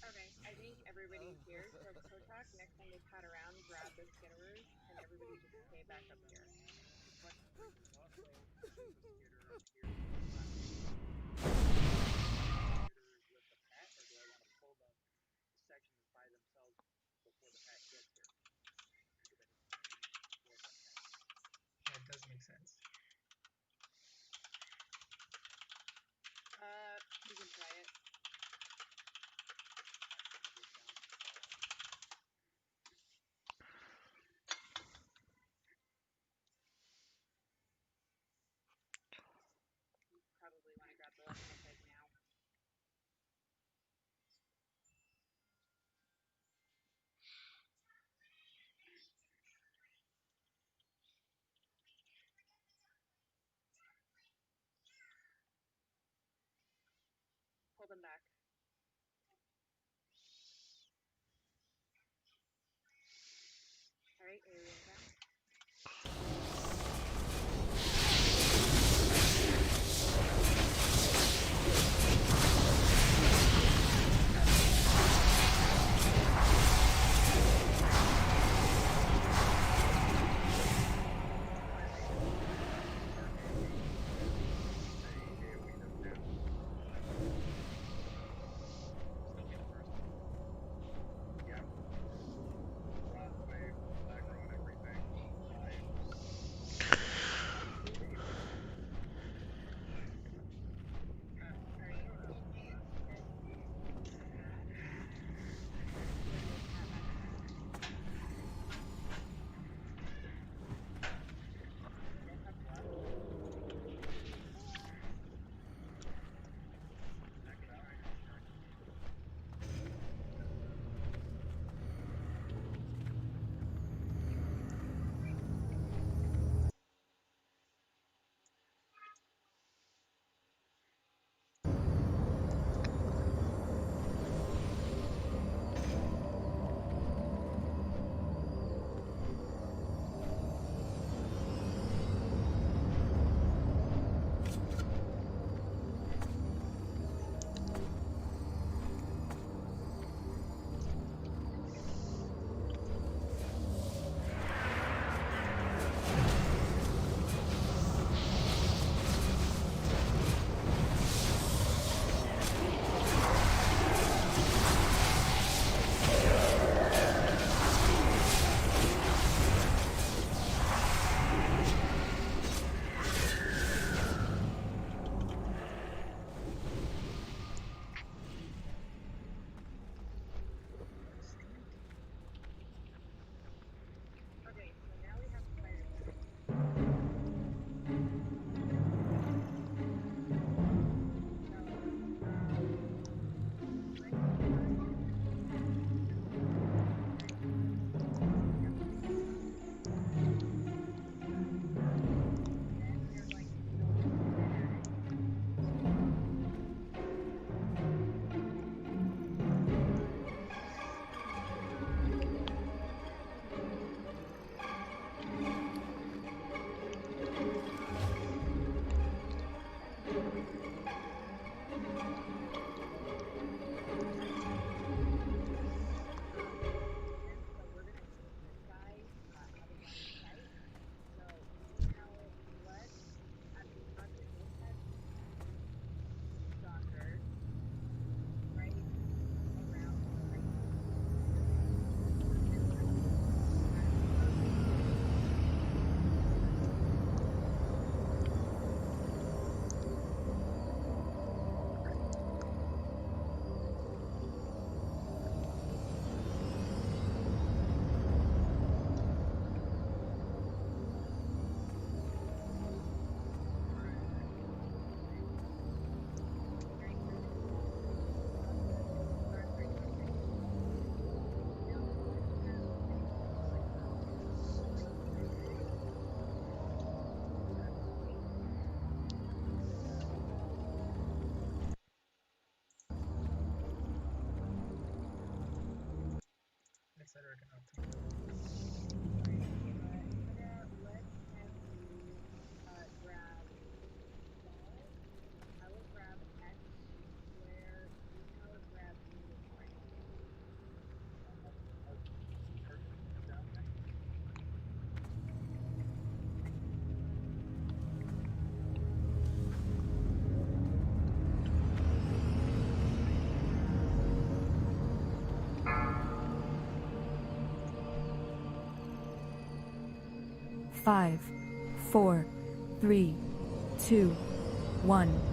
Okay, I think everybody here starts toe talk. Next time they pat around, grab the skitterers, and everybody just stay back up here. That does make sense. You can try it. You probably want to grab the left-hand side now. Pull them back. All right, area down. 5, 4, 3, 2, 1.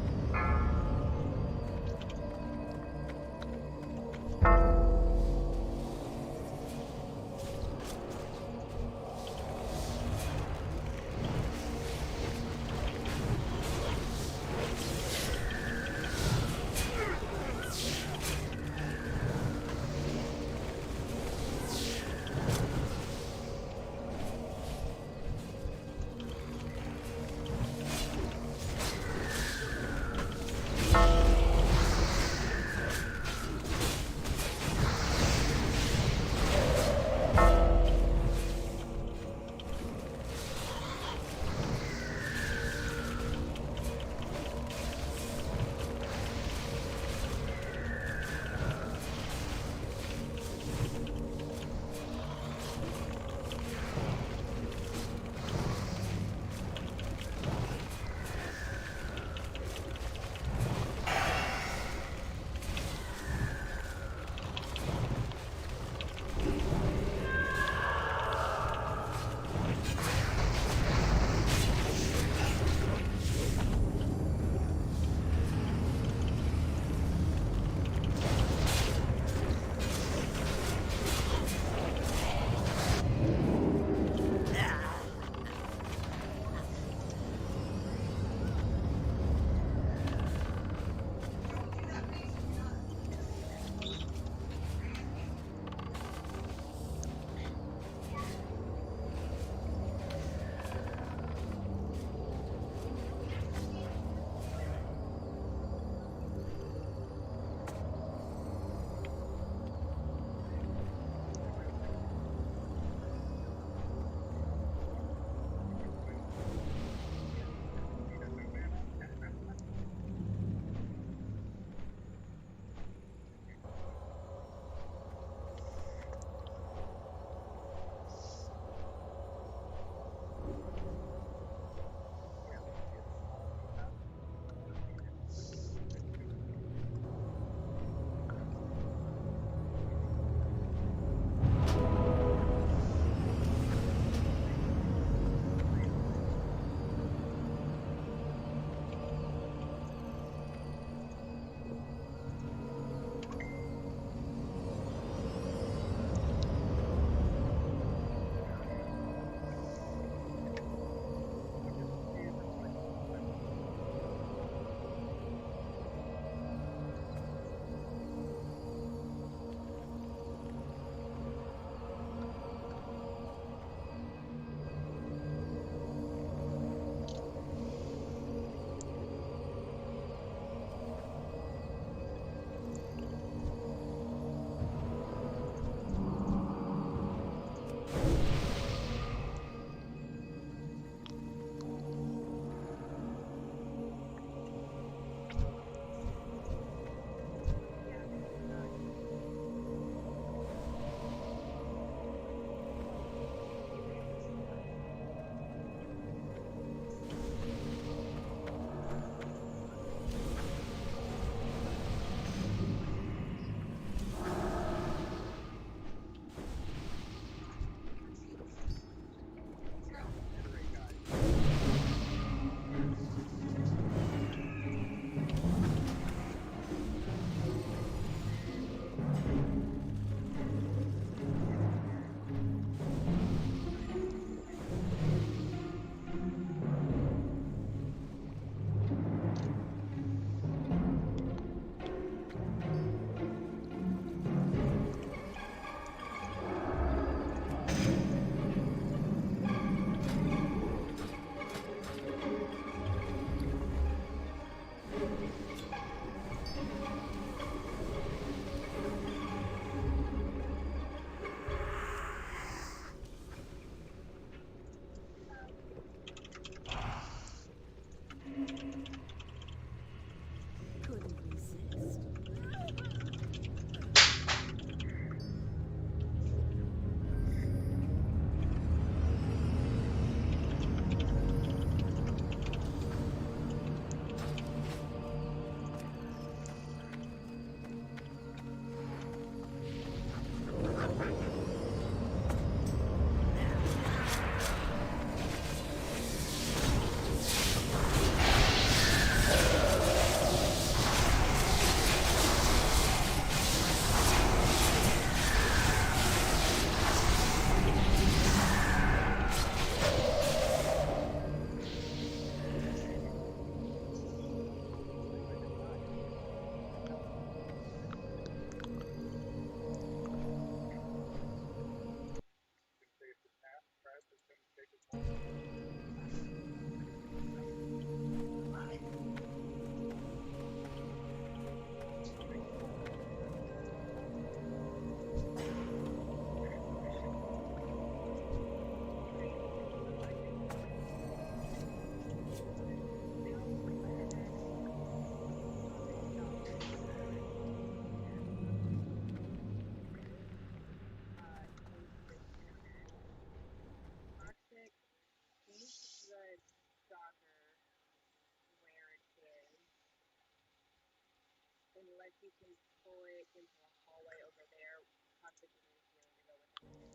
you can pull it into the hallway over there. Talk to the healing to go with it.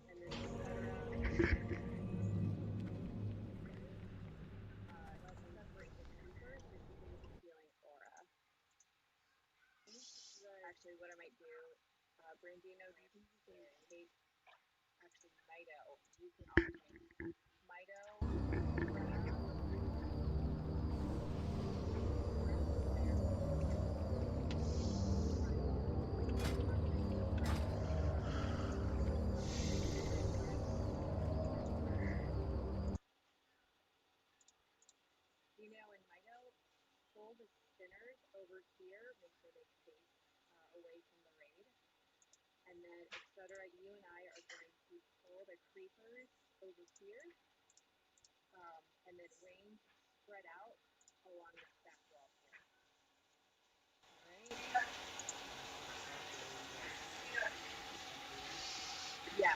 And then etc. Let's separate the creepers so you can use a healing aura. Actually, what I might do, Brandino, do you think you can take, actually, Mido, you can also take Mido, and Mido, pull the spinners over here, make sure they face away from the raid. And then, etc., you and I are going to pull the creepers over here, and then range spread out along the stack wall here. Alright? Yeah,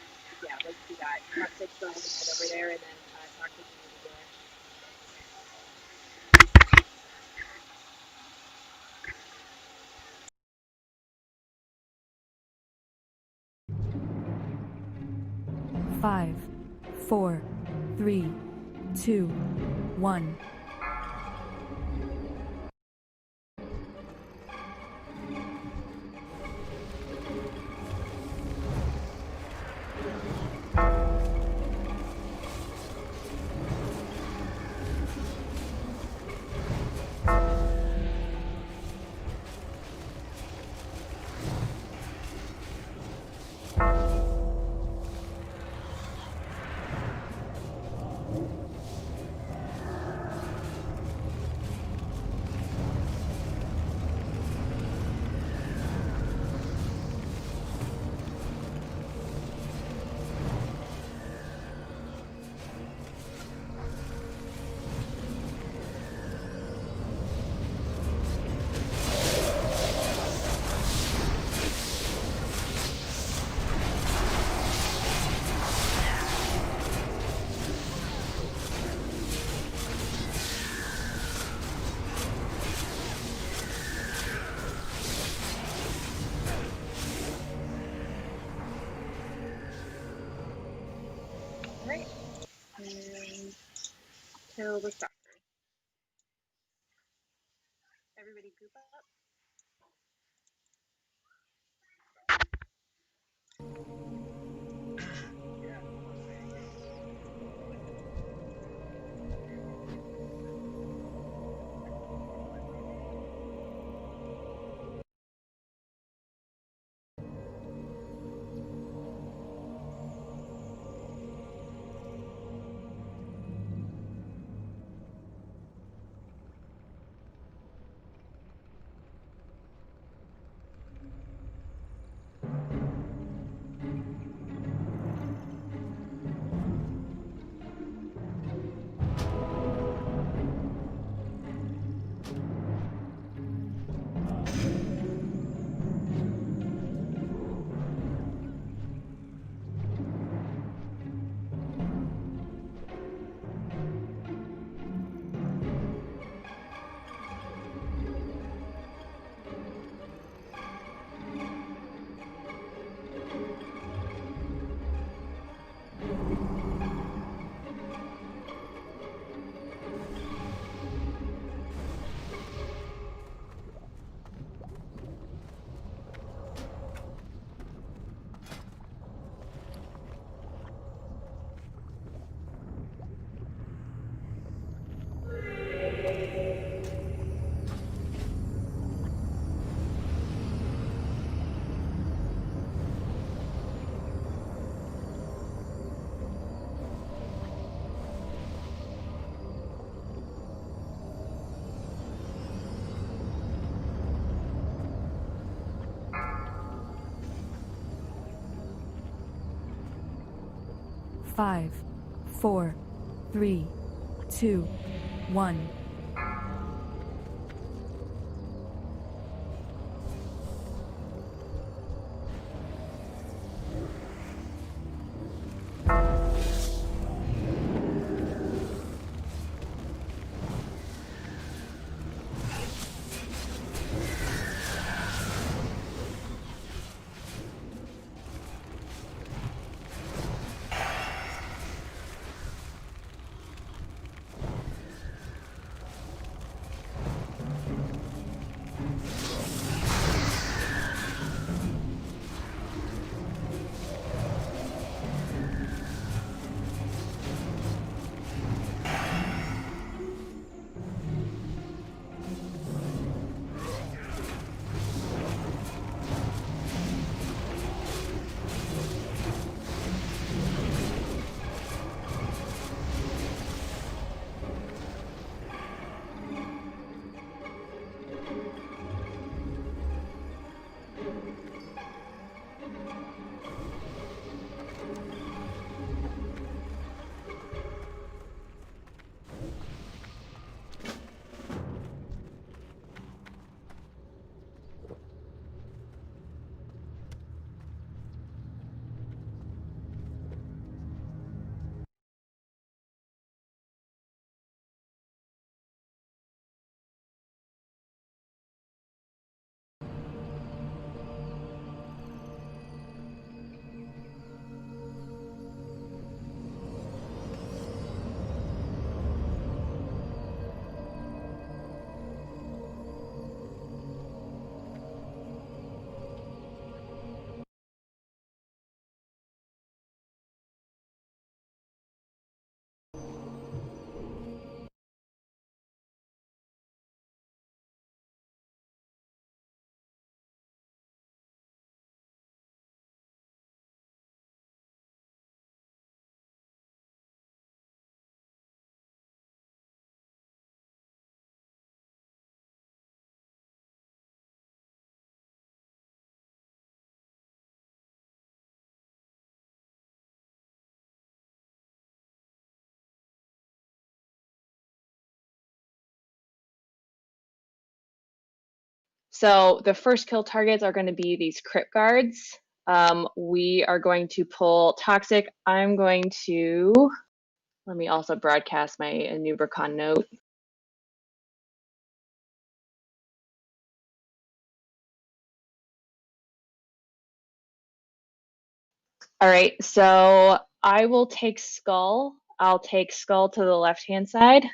let's do that. Talk to the head over there, and then talk to the door. Five, 4, 3, 2, 1. Alright. And kill the stalker. Everybody group up. Five, 4, 3, 2, 1. So the first kill targets are going to be these crypt guards. We are going to pull Toxic. I'm going to, let me also broadcast my Anubricon note. All right, so I will take Skull. I'll take Skull to the left-hand side.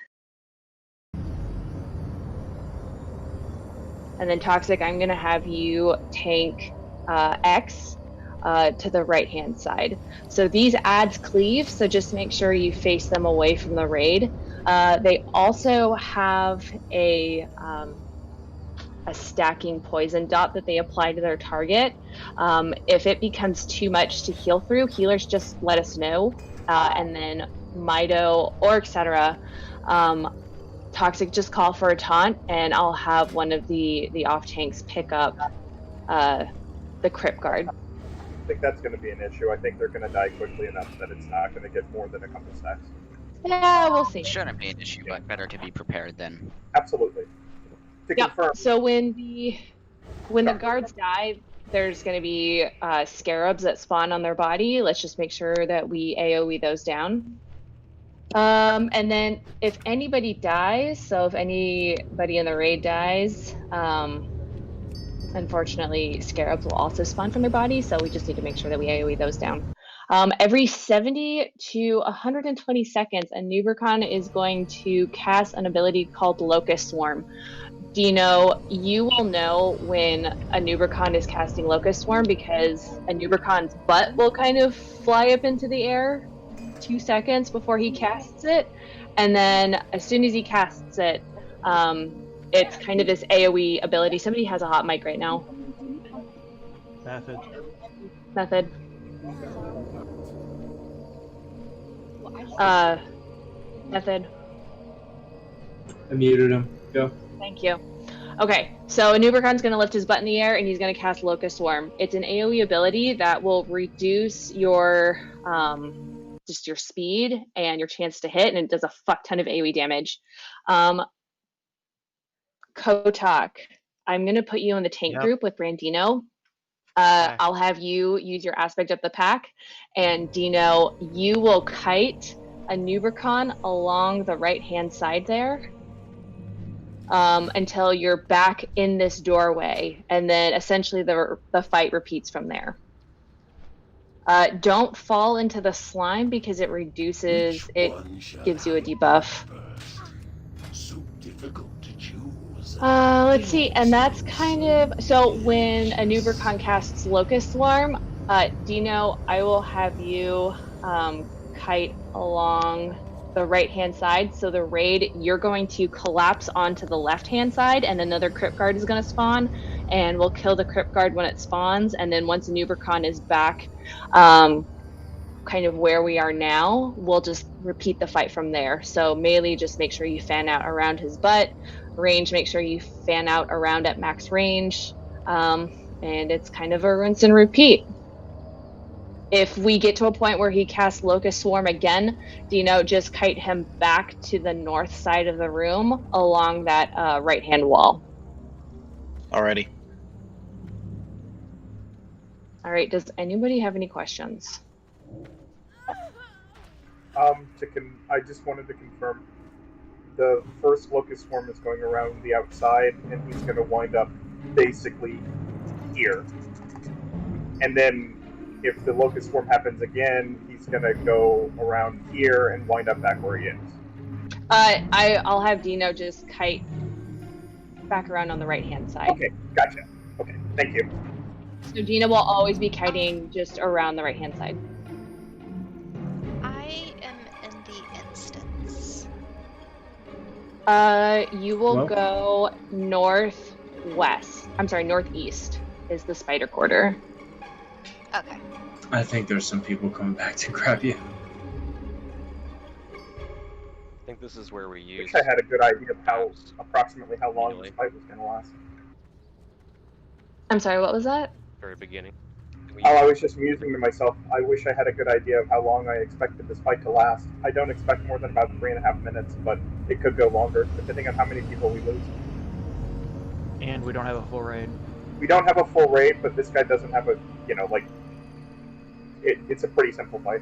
And then Toxic, I'm going to have you tank X to the right-hand side. So these adds cleave, so just make sure you face them away from the raid. They also have a stacking poison dot that they apply to their target. If it becomes too much to heal through, healers just let us know. And then Mido or etc. Toxic, just call for a taunt, and I'll have one of the off tanks pick up the crypt guard. I think that's going to be an issue. I think they're going to die quickly enough that it's not going to get more than a couple stacks. Yeah, we'll see. Shouldn't be an issue, but better to be prepared then. Absolutely. To confirm. So when the guards die, there's going to be scarabs that spawn on their body. Let's just make sure that we AoE those down. And then if anybody dies, so if anybody in the raid dies, unfortunately, scarabs will also spawn from their body, so we just need to make sure that we AoE those down. Every 70 to 120 seconds, a Nubricon is going to cast an ability called Locust Swarm. Dino, you will know when a Nubricon is casting Locust Swarm because a Nubricon's butt will kind of fly up into the air 2 seconds before he casts it. And then as soon as he casts it, it's kind of this AoE ability. Somebody has a hot mic right now. Method. Method. Method. I muted him. Go. Thank you. Okay, so a Nubricon's going to lift his butt in the air and he's going to cast Locust Swarm. It's an AoE ability that will reduce your just your speed and your chance to hit, and it does a fuck ton of AoE damage. Kotak, I'm going to put you in the tank group with Brandino. Okay. I'll have you use your aspect of the pack, and Dino, you will kite a Nubricon along the right-hand side there until you're back in this doorway, and then essentially the fight repeats from there. Don't fall into the slime because it reduces, it gives you a debuff. So difficult to choose. Let's see, and that's kind of, so when a Nubricon casts Locust Swarm, Dino, I will have you kite along the right-hand side. So the raid, you're going to collapse onto the left-hand side, and another crypt guard is going to spawn, and we'll kill the crypt guard when it spawns. And then once a Nubricon is back, kind of where we are now, we'll just repeat the fight from there. So melee, just make sure you fan out around his butt. Range, make sure you fan out around at max range. And it's kind of a rinse and repeat. If we get to a point where he casts Locust Swarm again, Dino, just kite him back to the north side of the room along that right-hand wall. Alrighty. All right, does anybody have any questions? I just wanted to confirm the first Locust Swarm is going around the outside, and he's going to wind up basically here. And then if the Locust Swarm happens again, he's going to go around here and wind up back where he is. I'll have Dino just kite back around on the right-hand side. Okay, gotcha. Okay, thank you. So Dino will always be kiting just around the right-hand side. I am in the instance. You will go northwest. I'm sorry, northeast is the spider quarter. Okay. I think there's some people coming back to grab you. I think this is where we I use. wish I had a good idea of approximately how long this fight was going to last. I'm sorry, what was that? Very beginning. Oh, I was just musing to myself. I wish I had a good idea of how long I expected this fight to last. I don't expect more than about 3.5 minutes, but it could go longer, depending on how many people we lose. And we don't have a full raid. We don't have a full raid, but this guy doesn't have a, like, it's a pretty simple fight.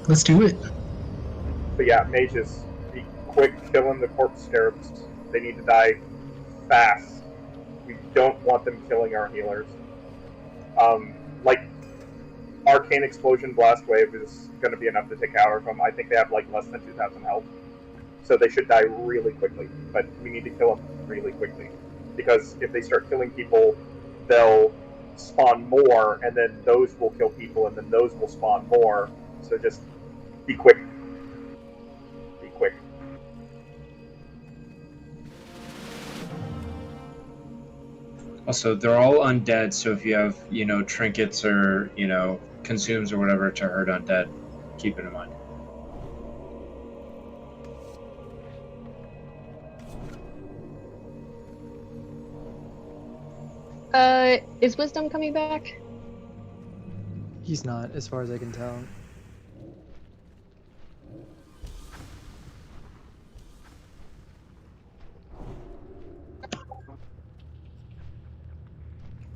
Let's do it. But yeah, mages, be quick killing the corpse scarabs. They need to die fast. We don't want them killing our healers. Like, Arcane Explosion Blast Wave is going to be enough to take out of them. I think they have like less than 2,000 health. So they should die really quickly. But we need to kill them really quickly. Because if they start killing people, they'll spawn more, and then those will kill people, and then those will spawn more. So just be quick. Be quick. Also, they're all undead, so if you have, trinkets or, consumes or whatever to hurt undead, keep it in mind. Is Wisdom coming back? He's not, as far as I can tell.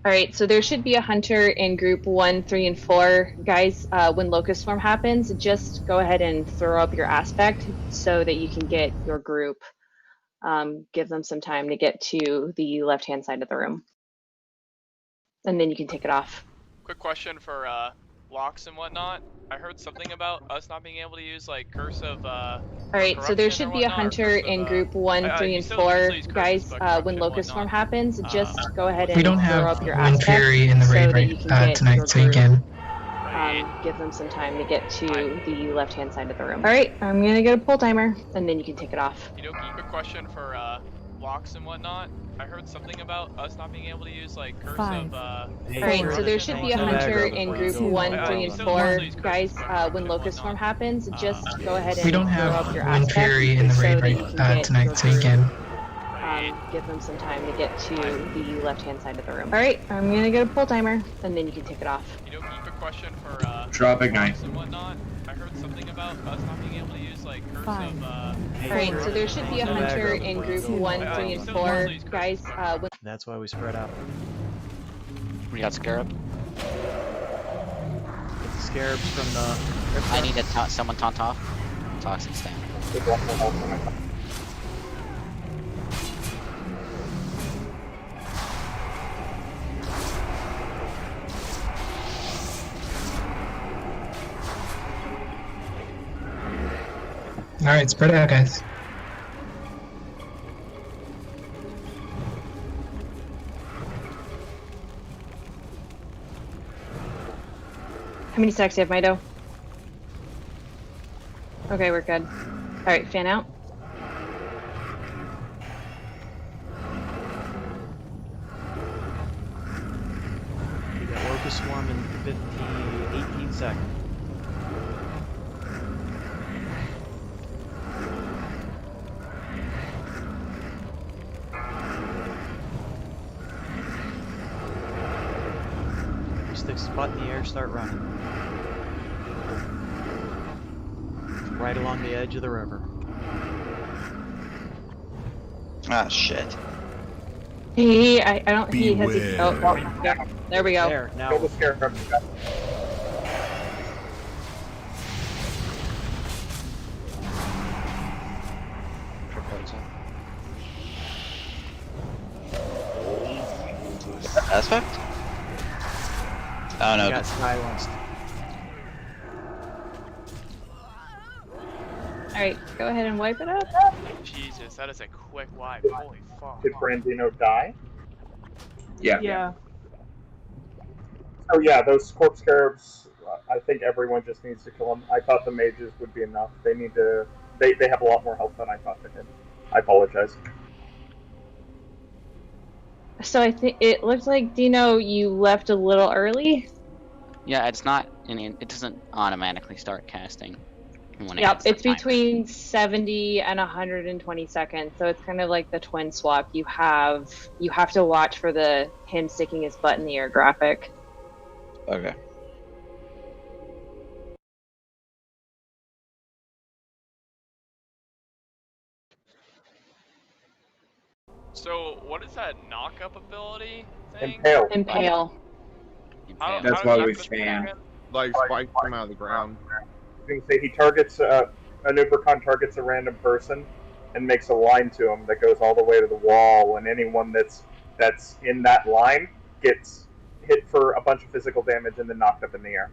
Alright, so there should be a hunter in group 1, 3, and 4. Guys, when Locust Swarm happens, just go ahead and throw up your aspect so that you can get your group. Give them some time to get to the left-hand side of the room. And then you can take it off. Quick question for locks and whatnot. I heard something about us not being able to use like curse of Alright, so there should be a hunter in group 1, 3, and 4. Guys, when Locust Swarm happens, just go ahead and We don't throw have up your one aspect fairy in the raid so that you can get tonight, your so you group. can. Give them some time to get to the left-hand side of the room. Alright, I'm gonna get a pull timer, and then you can take it off. Quick question for locks and whatnot. I heard something about us not being able to use like curse 5. of Alright, so there should be a hunter in group 1, 3, and 4. Guys, when Locust Swarm happens, just go ahead and We don't throw have up your one aspect fairy in the so raid that you can get tonight, your so you group. can. Give them some time to get to the left-hand side of the room. Alright, I'm gonna get a pull timer, and then you can take it off. Quick question for Drop ignite. locks and whatnot. I heard something about us not being able to use like curse 5. of Alright, so there should be a hunter in group 1, 3, and 4. Guys, when That's why we spread out. We got Scarab. Get the scarabs from the... I need to someone taunt off. Toxic stand. Alright, spread out, guys. How many stacks do you have, Mido? Okay, we're good. Alright, fan out. We got Locust Swarm in 18 seconds. Stick spot in the air, start running. Right along the edge of the river. Ah, shit. I don't, he has a, oh, there we go. There, now. Kill the scarab. Aspect? Oh You no. got silenced. Alright, go ahead and wipe it up. Jesus, that is a quick wipe. Holy fuck. Did Brandino die? Yeah. Oh yeah, those corpse scarabs, I think everyone just needs to kill them. I thought the mages would be enough. They need to... They have a lot more health than I thought they did. I apologize. So I think it looks like, Dino, you left a little early. Yeah, it's not. It doesn't automatically start casting. When Yep, it's between 70 and 120 seconds. So it's kind of like the twin swap. You have to watch for him sticking his butt in the air graphic. Okay. So, what is that knock-up ability thing? Impale. Impale. How That's does why that we fit fan. again? Like spikes him out of the ground. You can say he targets an Ubercon targets a random person and makes a line to him that goes all the way to the wall, and anyone that's in that line gets hit for a bunch of physical damage and then knocked up in the air.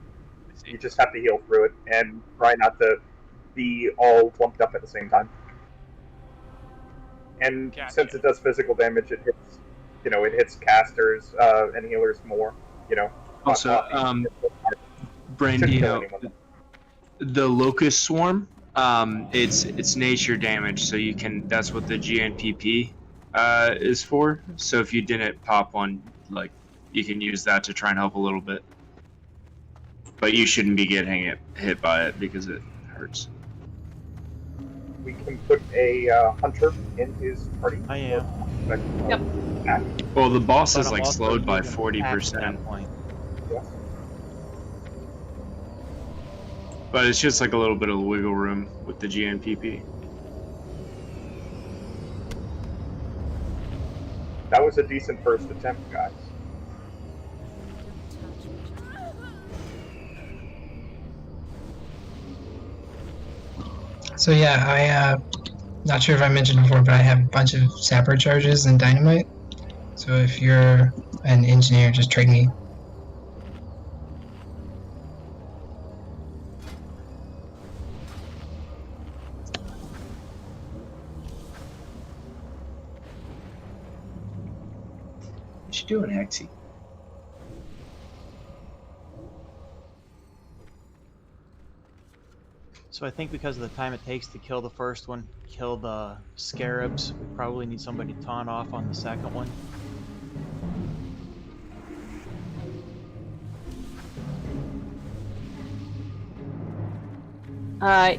You just have to heal through it and try not to be all clumped up at the same time. And Gotcha. since it does physical damage, it hits, it hits casters and healers more. Also, Brandino, the Locust Swarm, it's nature damage, so you can. That's what the GNPP is for. So if you didn't pop one, like, you can use that to try and help a little bit. But you shouldn't be getting hit by it because it hurts. We can put a hunter in his party. I am. Yep. Well, the boss But is I'm like also slowed by using 40%. attack at that point. Yes. But it's just like a little bit of wiggle room with the GNPP. That was a decent first attempt, guys. So yeah, not sure if I mentioned before, but I have a bunch of sapper charges and dynamite. So if you're an engineer, just trade me. What you doing, Hexy? So I think because of the time it takes to kill the first one, kill the scarabs, we probably need somebody to taunt off on the second one.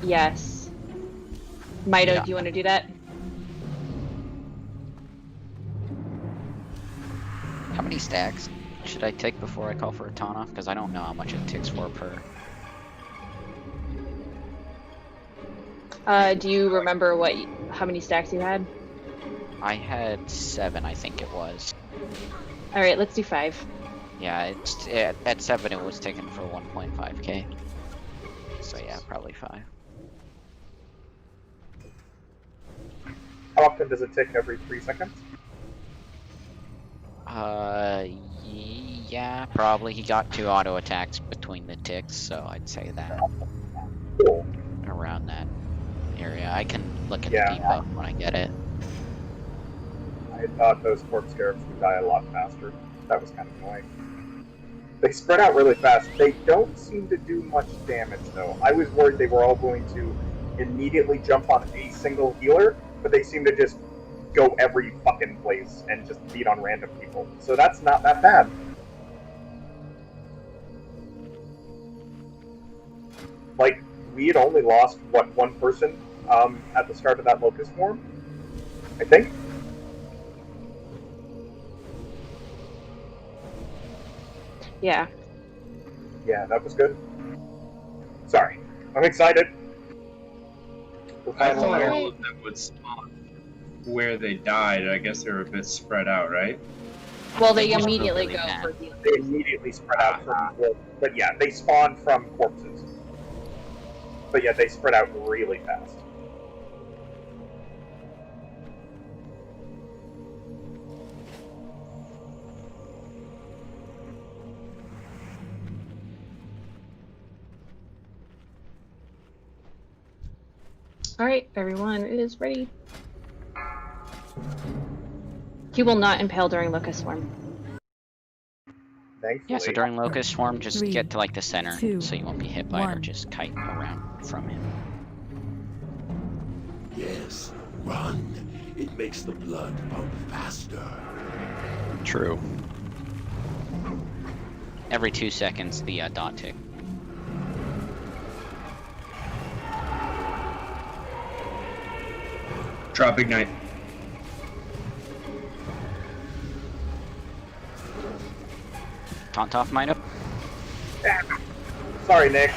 Yes. Mito, Yeah. do you want to do that? How many stacks should I take before I call for a taunt off? Because I don't know how much it takes for per. Do you remember how many stacks you had? I had 7, I think it was. All right, let's do 5. Yeah, at 7 it was taken for 1.5k. So yeah, probably 5. How often does it tick? Every 3 seconds? Yeah, probably. He got 2 auto attacks between the ticks, so I'd say that. Cool. Around that area. I can look at Yeah. the debuff when I get it. I thought those corpse scarabs would die a lot faster. That was kind of annoying. They spread out really fast. They don't seem to do much damage, though. I was worried they were all going to immediately jump on a single healer, but they seem to just go every fucking place and just beat on random people. So that's not that bad. Like, we had only lost, one person at the start of that Locust Swarm? I think? Yeah. Yeah, that was good. Sorry. I'm excited. I thought all of them would spawn where they died. I guess they were a bit spread out, right? Well, they immediately go for healing. They immediately spread out from... But yeah, they spawn from corpses. But yeah, they spread out really fast. All right, everyone is ready. He will not impale during Locust Swarm. Thankfully. Yeah, so during Locust Swarm, just 3, get to like the center 2, so you won't be hit by it, or 1. just kite around from him. Yes, run. It makes the blood pump faster. True. Every 2 seconds, the dot tick. Drop ignite. Taunt off, mine up. Sorry, Nick.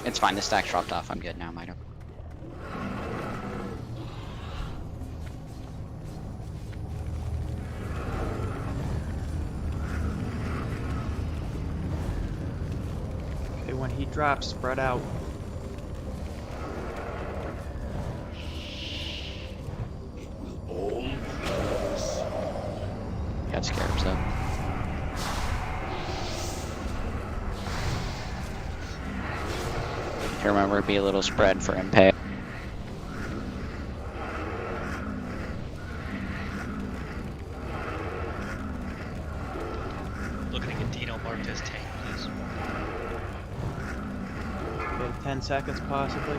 It's fine, the stack dropped off. I'm good now, Mido. Okay, when he drops, spread out. All yours. Got scarabs though. Remember, be a little spread for impact. Looking to get Dino marked as tank, please. Okay, 10 seconds possibly.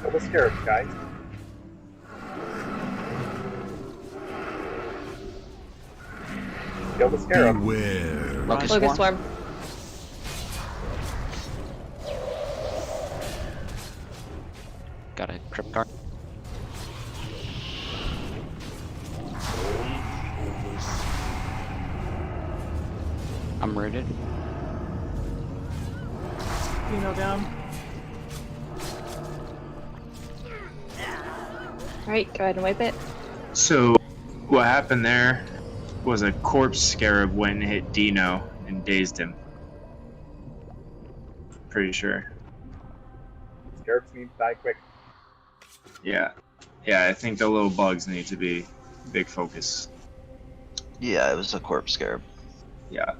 Kill the scarabs, guys. Kill the scarab. Beware. Locust Locust swarm. swarm. Got a crypt card. I'm rooted. Dino down. Alright, go ahead and wipe it. So, what happened there was a corpse scarab went and hit Dino and dazed him. Pretty sure. Scarabs need to die quick. Yeah. Yeah, I think the little bugs need to be big focus. Yeah, it was a corpse scarab. Yeah.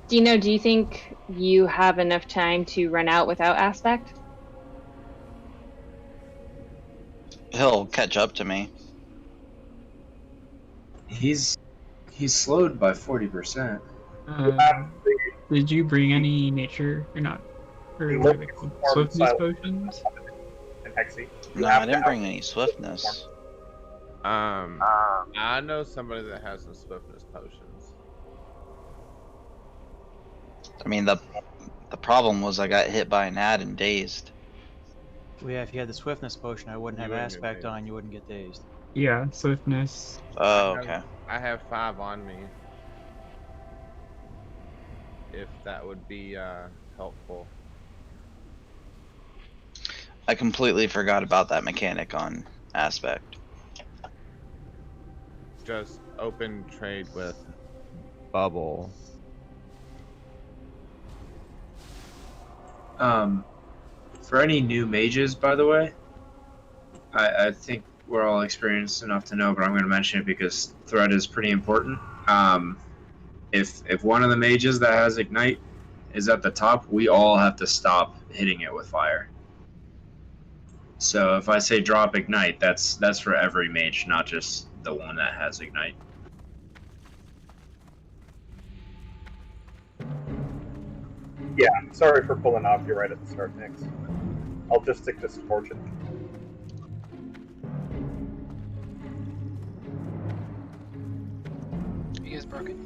Dino, do you think you have enough time to run out without aspect? He'll catch up to me. He's slowed by 40%. Did you bring any nature or not? Or You what are look they called? for Swiftness silent. potions? And Hexy. No, I didn't bring any swiftness. I know somebody that has some swiftness potions. I mean, the problem was I got hit by an ad and dazed. Well, yeah, if you had the swiftness potion, I wouldn't have wouldn't get aspect dazed. on, you wouldn't get dazed. Yeah, swiftness. Oh, okay. I have 5 on me. If that would be helpful. I completely forgot about that mechanic on aspect. Just open trade with Bubble. For any new mages, by the way, I think we're all experienced enough to know, but I'm going to mention it because threat is pretty important. If one of the mages that has ignite is at the top, we all have to stop hitting it with fire. So if I say drop ignite, that's for every mage, not just the one that has ignite. Yeah, sorry for pulling off you right at the start, Naxx. I'll just stick to Scorching. You guys broken?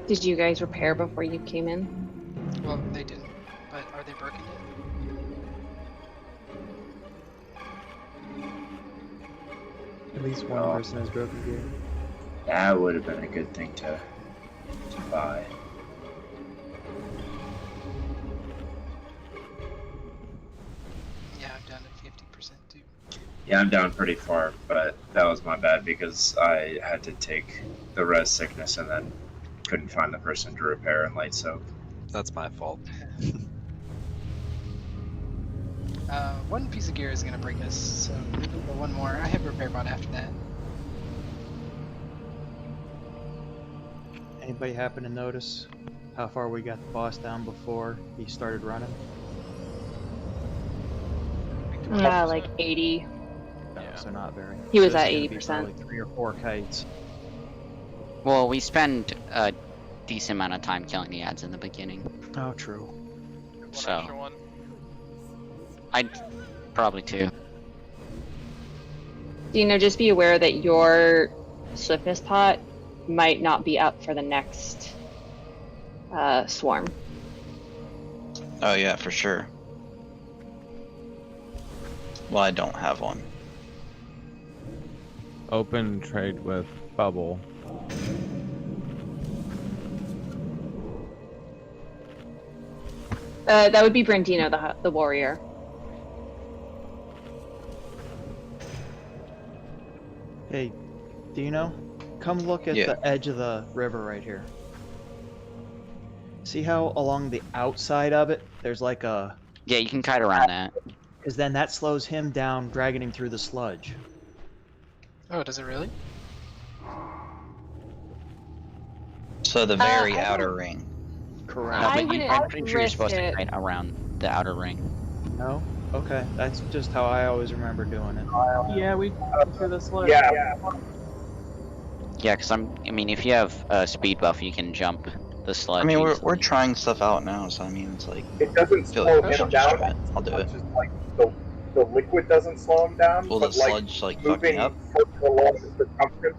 Did you guys repair before you came in? Well, they didn't. But are they broken yet? At least one person has broken gear. That would have been a good thing to buy. Yeah, I'm down to 50% too. Yeah, I'm down pretty far, but that was my bad because I had to take the res sickness and then couldn't find the person to repair and light soak. That's my fault. One piece of gear is gonna break us, so but one more. I have repair bot after that. Anybody happen to notice how far we got the boss down before he started running? Like 80. Yeah. So not very. He was So at it's gonna be 80%. probably 3 or 4 kites. Well, we spend a decent amount of time killing the ads in the beginning. Oh, true. One So- extra one. I'd probably 2. Dino, just be aware that your swiftness pot might not be up for the next swarm. Oh yeah, for sure. Well, I don't have one. Open trade with Bubble. That would be Brandino, the warrior. Hey, Dino, come look at the edge of the river right here. See how along the outside of it, there's like a... Yeah, you can kite around that. Because then that slows him down, dragging him through the sludge. Oh, does it really? So the very outer ring. Correct. No, I but wouldn't I'm pretty sure you're supposed to risk kite around the outer ring. No? Okay, that's just how I always remember doing it. Yeah, we through the sludge. Yeah. Yeah, because I mean, if you have a speed buff, you can jump the sludge. I mean, we're easily. trying stuff out now, so I mean, it's like... It doesn't feel slow like him just try down. it. I'll do it. Just like the liquid doesn't slow him down. Will but the sludge, like, fuck me moving up? further along the circumference,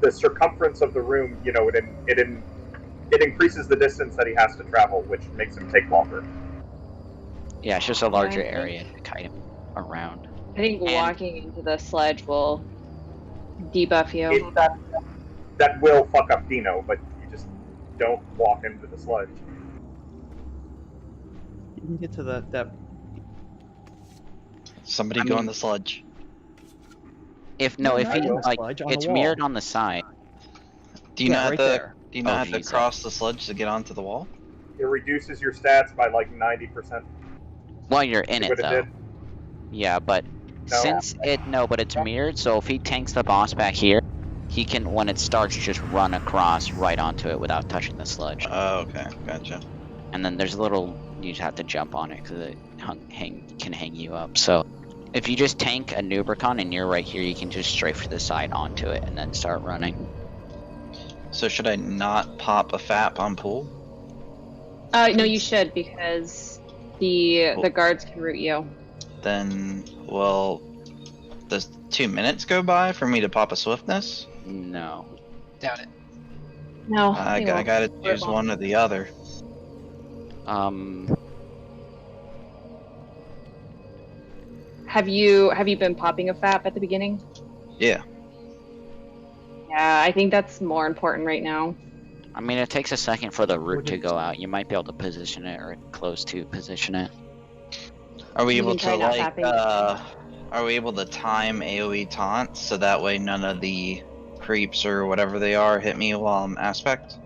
the circumference of the room, you know, it increases the distance that he has to travel, which makes him take longer. Yeah, it's just a larger area to kite him around. I think walking into the sludge will debuff you. That will fuck up Dino, but you just don't walk into the sludge. You can get to that... Somebody go in the sludge. If No, if not he in the like, sludge, on the it's wall. mirrored on the side. Do you Yeah, not have right to? there. Do you not Oh, have to geez, cross the sludge to get onto the wall? It reduces your stats by like 90%. While you're in See it, what it though. did? Yeah, but No. since but it's mirrored, so if he tanks the boss back here, he can, when it starts, just run across right onto it without touching the sludge. Oh, okay, gotcha. And then there's a little, you just have to jump on it because it can hang you up. So if you just tank a Nubricon and you're right here, you can just strafe to the side onto it and then start running. So should I not pop a FAP on pool? No, you should, because the guards can root you. Then, well, does 2 minutes go by for me to pop a swiftness? No. Doubt it. No. I they won't. gotta choose one or the other. Have you been popping a FAP at the beginning? Yeah. Yeah, I think that's more important right now. I mean, it takes a second for the root to go out. You might be able to position it or close to position it. Are we You able can try to not like tapping. are we able to time AoE taunts so that way none of the creeps or whatever they are hit me while I'm aspect?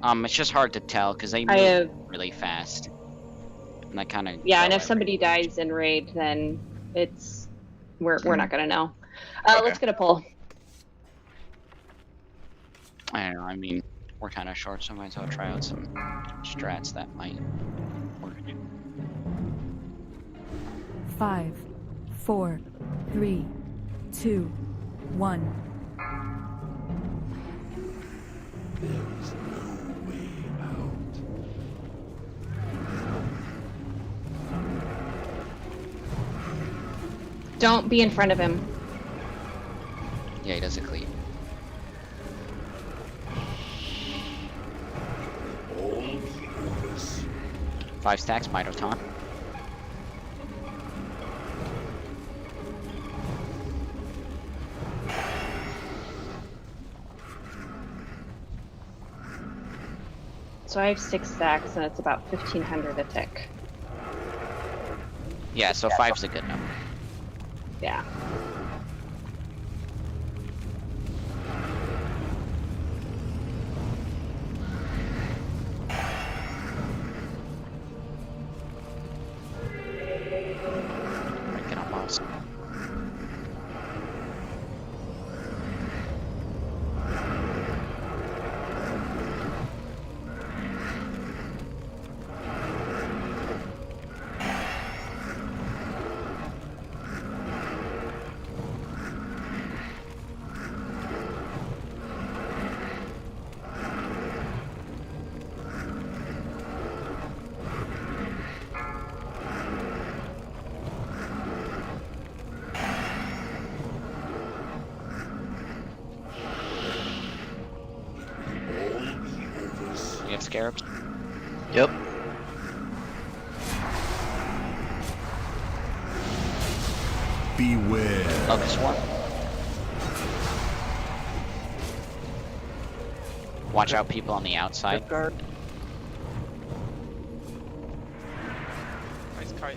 It's just hard to tell because they move really fast. And that kind of Yeah, and if somebody dies in raid, then it's we're not gonna know. Let's get a pull. I don't know. I mean, we're kind of short, so I might as well try out some strats that might work. 5, 4, 3, 2, 1. There is no way out. Don't be in front of him. Yeah, he does it clean. All the orders. 5 stacks, Mitoton. So I have 6 stacks, and it's about 1,500 a tick. Yeah, so 5's a good number. Yeah. Breaking up boss. You have scarabs? Yep. Beware. Locust Swarm. Watch out, people on the outside. Nice kite.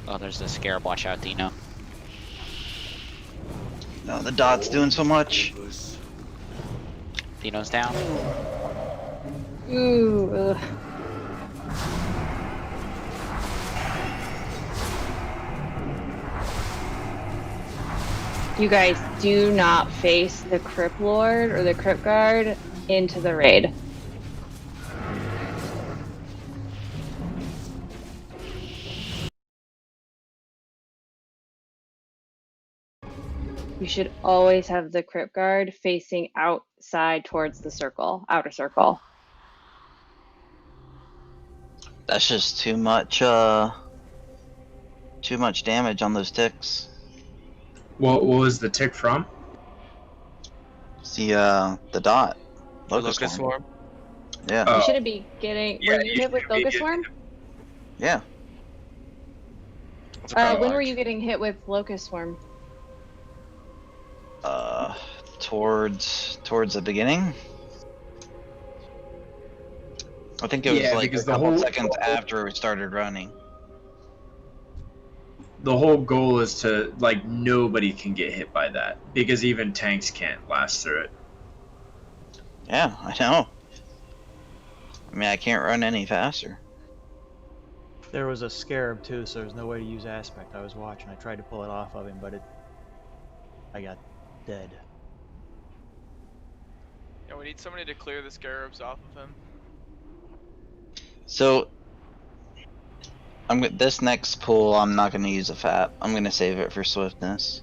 Oh, there's the scarab. Watch out, Dino. No, the dot's doing so much. Dino's down. Ooh. Ugh. You guys do not face the Crypt Lord or the Crypt Guard into the raid. You should always have the Crypt Guard facing outside towards the circle, outer circle. That's just too much damage on those ticks. What was the tick from? The dot. Locust Swarm. Swarm. Yeah. You shouldn't be getting. Yeah, were you hit with Locust Swarm? Yeah. When were you getting hit with Locust Swarm? Towards the beginning. I think it was like a couple seconds after we started running. The whole goal is to, like, nobody can get hit by that, because even tanks can't blast through it. Yeah, I know. I mean, I can't run any faster. There was a scarab too, so there's no way to use aspect. I was watching. I tried to pull it off of him, but I got dead. Yeah, we need somebody to clear the scarabs off of him. So, this next pull, I'm not going to use a FAP. I'm going to save it for swiftness.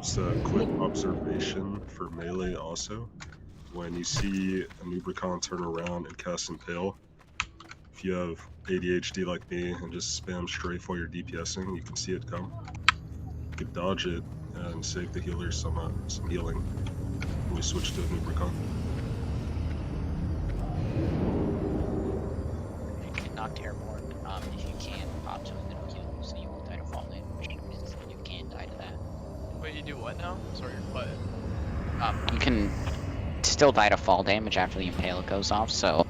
Just a quick observation for melee also. When you see a Nubricon turn around and cast Impale, if you have ADHD like me and just spam strafe while you're DPSing, you can see it come. You can dodge it and save the healer some healing when we switch to a Nubricon. If you get knocked airborne, if you can, pop something that'll kill, so you won't die to fall damage. You can die to that. Wait, you do what now? Sorry, what? You can still die to fall damage after the impale goes off, so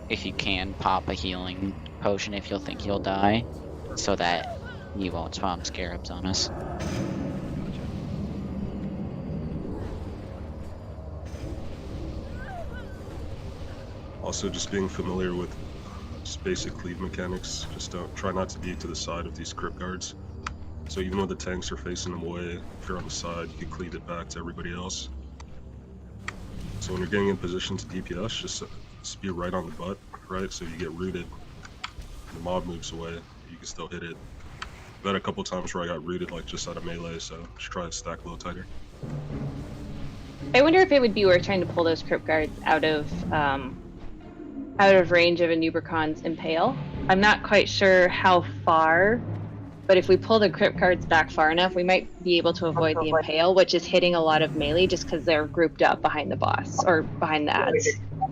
if you can, pop a healing potion if you'll think you'll die, so that you won't spawn scarabs on us. Also, just being familiar with just basic cleave mechanics, just try not to be to the side of these crypt guards. So even when the tanks are facing them away, if you're on the side, you can cleave it back to everybody else. So when you're getting in position to DPS, just be right on the butt, right? So you get rooted, the mob moves away, you can still hit it. I've had a couple times where I got rooted like just out of melee, so just try to stack a little tighter. I wonder if it would be worth trying to pull those Crypt Guards out of range of a Nubricon's Impale. I'm not quite sure how far, but if we pull the Crypt Guards back far enough, we might be able to avoid the Impale, which is hitting a lot of melee just because they're grouped up behind the boss, or behind the ads.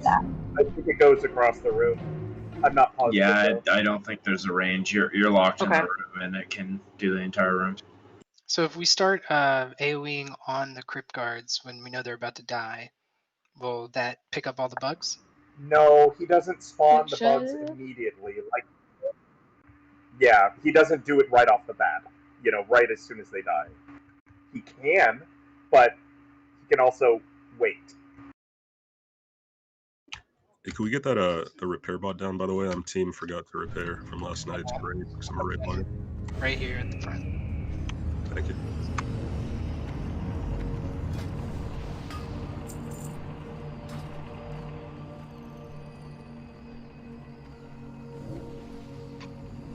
I think it goes across the room. I'm not positive. Yeah, I don't think there's a range. You're locked in Okay. the room, and it can do the entire room. So if we start AoEing on the Crypt Guards when we know they're about to die, will that pick up all the bugs? No, he doesn't spawn the bugs immediately. Like, yeah, he doesn't do it right off the bat. You know, right as soon as they die. He can, but he can also wait. Hey, can we get that the repair bot down, by the way? Team forgot to repair from last night's raid because I'm a raid bugger. Right here at the front. Thank you.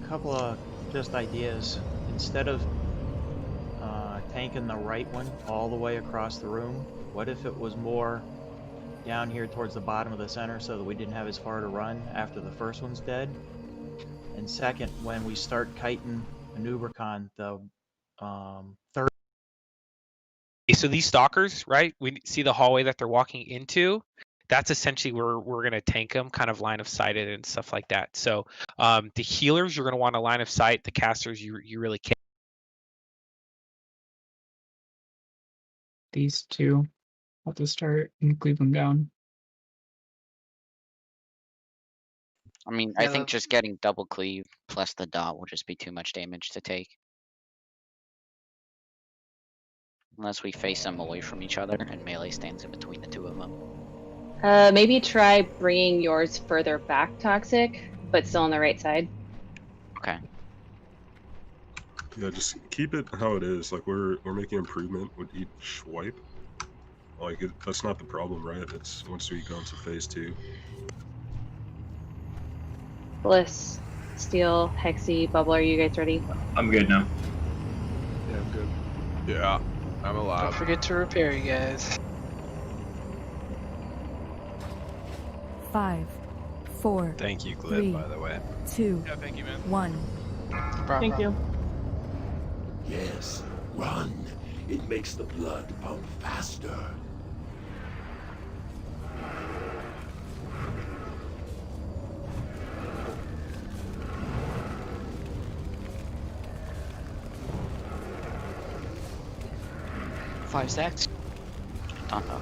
Couple of just ideas. Instead of tanking the right one all the way across the room, what if it was more down here towards the bottom of the center so that we didn't have as far to run after the first one's dead? And second, when we start kiting a Nubricon, the third. So these stalkers, right? We see the hallway that they're walking into. that's essentially where we're going to tank them, kind of line of sighted and stuff like that. So the healers, you're going to want a line of sight. The casters, you really can't. These two. I'll just start and cleave them down. I mean, I think just getting double cleave plus the dot will just be too much damage to take. Unless we face them away from each other and melee stands in between the two of them. Maybe try bringing yours further back, Toxic, but still on the right side. Okay. Yeah, just keep it how it is. Like we're making improvement with each wipe. Like that's not the problem, right? It's once we go into phase 2. Bliss, Steel, Hexy, Bubble, are you guys ready? I'm good now. Yeah, I'm good. Yeah, I'm alive. Don't forget to repair, you guys. 5, 4. Thank you, Glyph, 3, by the way. 2. Yeah, thank you, man. 1. Thank you. Yes, run. It makes the blood pump faster. Five stacks. Don't know.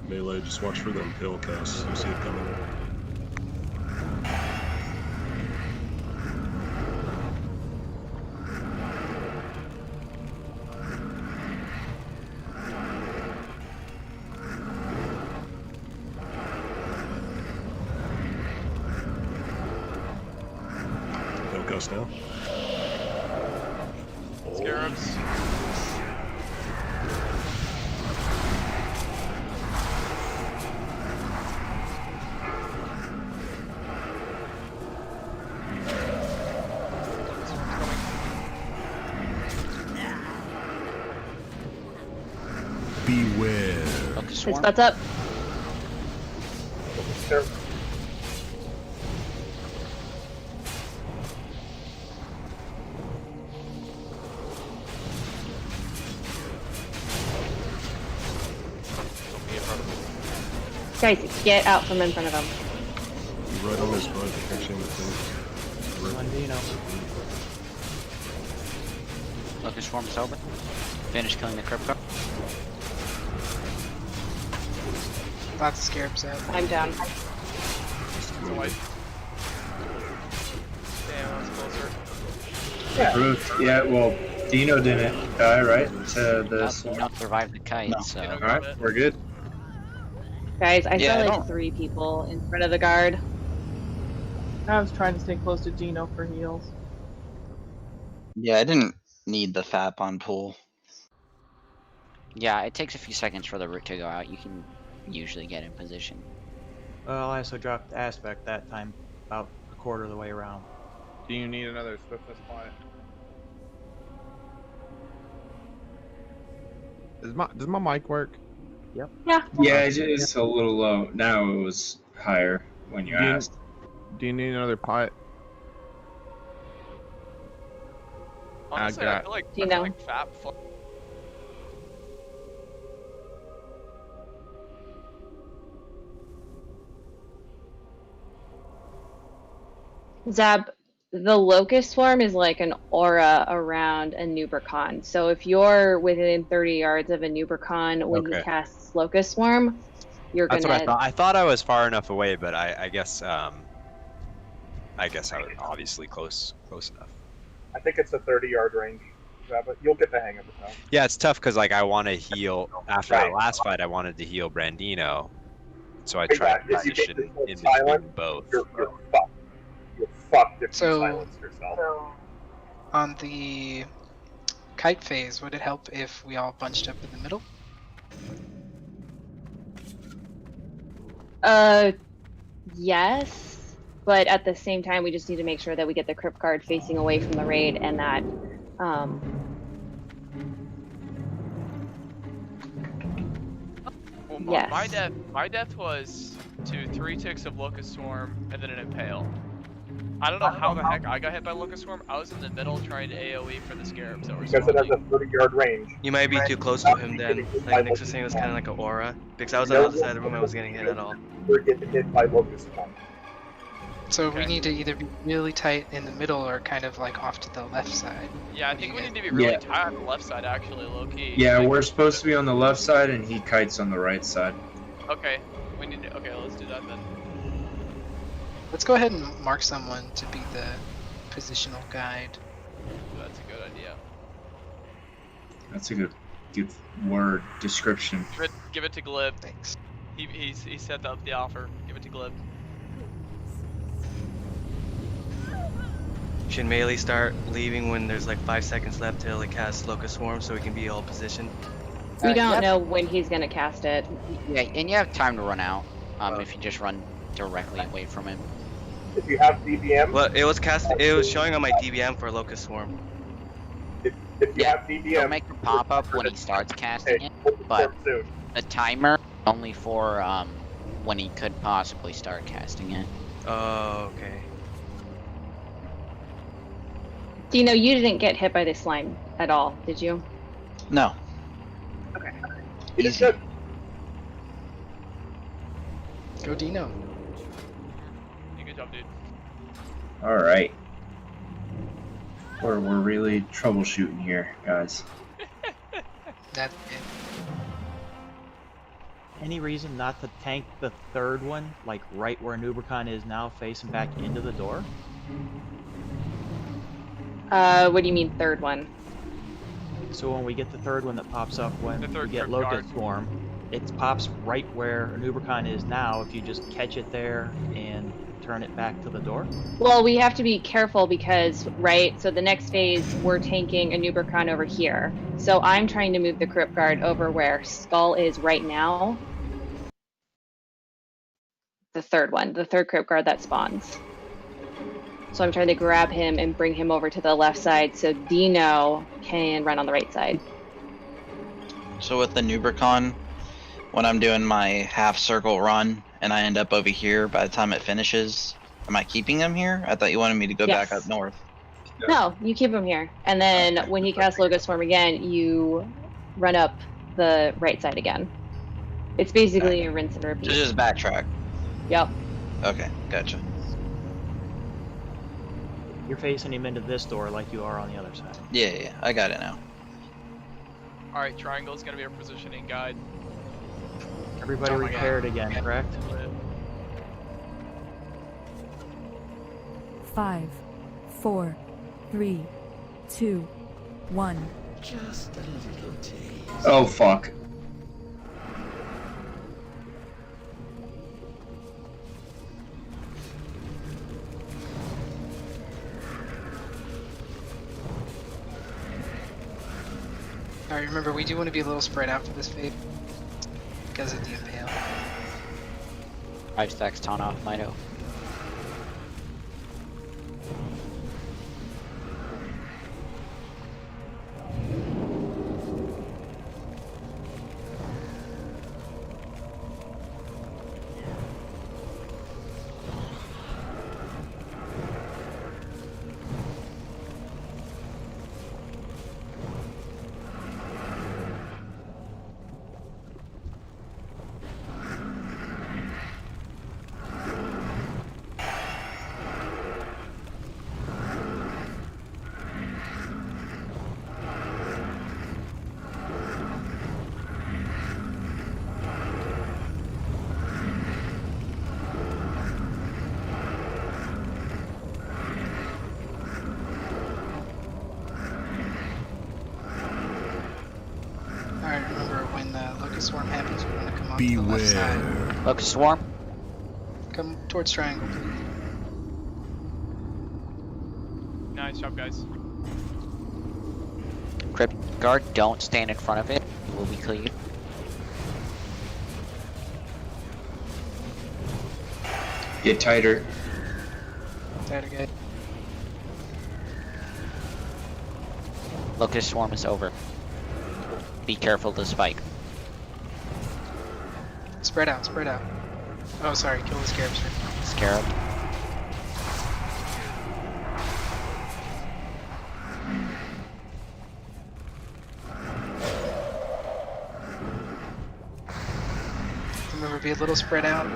Melee, just watch for them pill casts. You see it coming. Pill cast now. Scarabs. Beware. Focus His swarm. butts up. Guys, get out from in front of him. Right on his butt, catching the thing. Right. Landino. Focus swarm is over. Finish killing the crypt guard. Lots of scarabs out. I'm down. It's a white. Damn, that was closer. Yeah. Ruth, yeah, well, Dino didn't die, right? To this. Not survive the kite, No. so. Alright, we're good. Guys, I Yeah, saw I like don't- 3 people in front of the guard. I was trying to stay close to Dino for heals. Yeah, I didn't need the FAP on pool. Yeah, it takes a few seconds for the root to go out. You can usually get in position. Well, I also dropped aspect that time, about a quarter of the way around. Do you need another swiftness point? Does my mic work? Yep. Yeah. Yeah, it's a little low. Now it was higher when you asked. Do you need another pot? Honestly, I feel like, Do you I feel know? like FAP. Zab, the locust swarm is like an aura around a Nubercon. So if you're within 30 yards of a Nubercon when he Okay. casts locust swarm, you're That's gonna. what I thought. I thought I was far enough away, but I guess I was obviously close enough. I think it's a 30-yard range, but you'll get the hang of it now. Yeah, it's tough because like I want to heal after Right. that last fight. I wanted to heal Brandino, so I Exactly. tried If you to get position this in silent, between both. You're fucked. You're fucked if So- you silence yourself. On the kite phase, would it help if we all bunched up in the middle? Yes. but at the same time, we just need to make sure that we get the crypt guard facing away from the raid and that. Well, Yes. my death was to 3 ticks of Locust Swarm and then an Impale. I don't know how the heck I got hit by Locust Swarm. I was in the middle trying to AoE for the scarabs that were Because it has spawning. a 30-yard range. You might be too close to him then. Like Naxx was saying, it was kind of like an aura. Because I was on the other side of the room, I wasn't getting hit at all. We're getting hit by Locust Swarm. So we need to either be really tight in the middle or kind of like off to the left side. Yeah, I think we need to be really tight on the left side, actually, low key. Yeah, we're supposed to be on the left side, and he kites on the right side. Okay, we need to. Okay, let's do that then. Let's go ahead and mark someone to be the positional guide. That's a good idea. That's a good word description. Give it to Glib. Thanks. He set up the offer. Give it to Glib. Should melee start leaving when there's like 5 seconds left till it casts Locust Swarm so we can be all positioned? We don't know when he's gonna cast it. Yeah, and you have time to run out. If you just run directly away from him. If you have DBM. Well, it was showing on my DBM for Locust Swarm. If you have DBM. It'll make a pop up when he starts casting it, but the timer only for when he could possibly start casting it. Oh, okay. Dino, you didn't get hit by this slime at all, did you? No. Okay. Easy. Go Dino. Good job, dude. Alright. We're really troubleshooting here, guys. That's it. Any reason not to tank the third one, like right where Nubricon is now, facing back into the door? What do you mean third one? So when we get the third one that pops up when The we third get crypt Locust guard. Swarm, it pops right where Nubricon is now if you just catch it there and turn it back to the door? Well, we have to be careful because, right, so the next phase, we're tanking a Nubricon over here. So I'm trying to move the crypt guard over where Skull is right now. The third one, the third crypt guard that spawns. So I'm trying to grab him and bring him over to the left side so Dino can run on the right side. So with the Nubricon, when I'm doing my half circle run and I end up over here by the time it finishes, am I keeping him here? I thought you wanted me to go back up north. No, you keep him here. And then when he casts Locust Swarm again, you run up the right side again. It's basically a rinse and repeat. So just backtrack. Yep. Okay, gotcha. You're facing him into this door like you are on the other side. Yeah, I got it now. Alright, triangle is gonna be our positioning guide. Everybody Oh my God. repaired again, correct? 5, 4, 3, 2, 1. Just a little taste. Oh, fuck. Alright, remember, we do want to be a little spread out for this fade because of the impale. 5 stacks taunt off Mido. Alright, remember, when the Locust Swarm happens, we want to come off to the left side. Beware. Locust Swarm. Come towards triangle, please. Nice job, guys. Crypt guard, don't stand in front of it. It will be clean. Get tighter. That good. Locust swarm is over. Be careful of the spike. Spread out, spread out. Oh, sorry, kill the scarabs first. Scarab. Remember, be a little spread out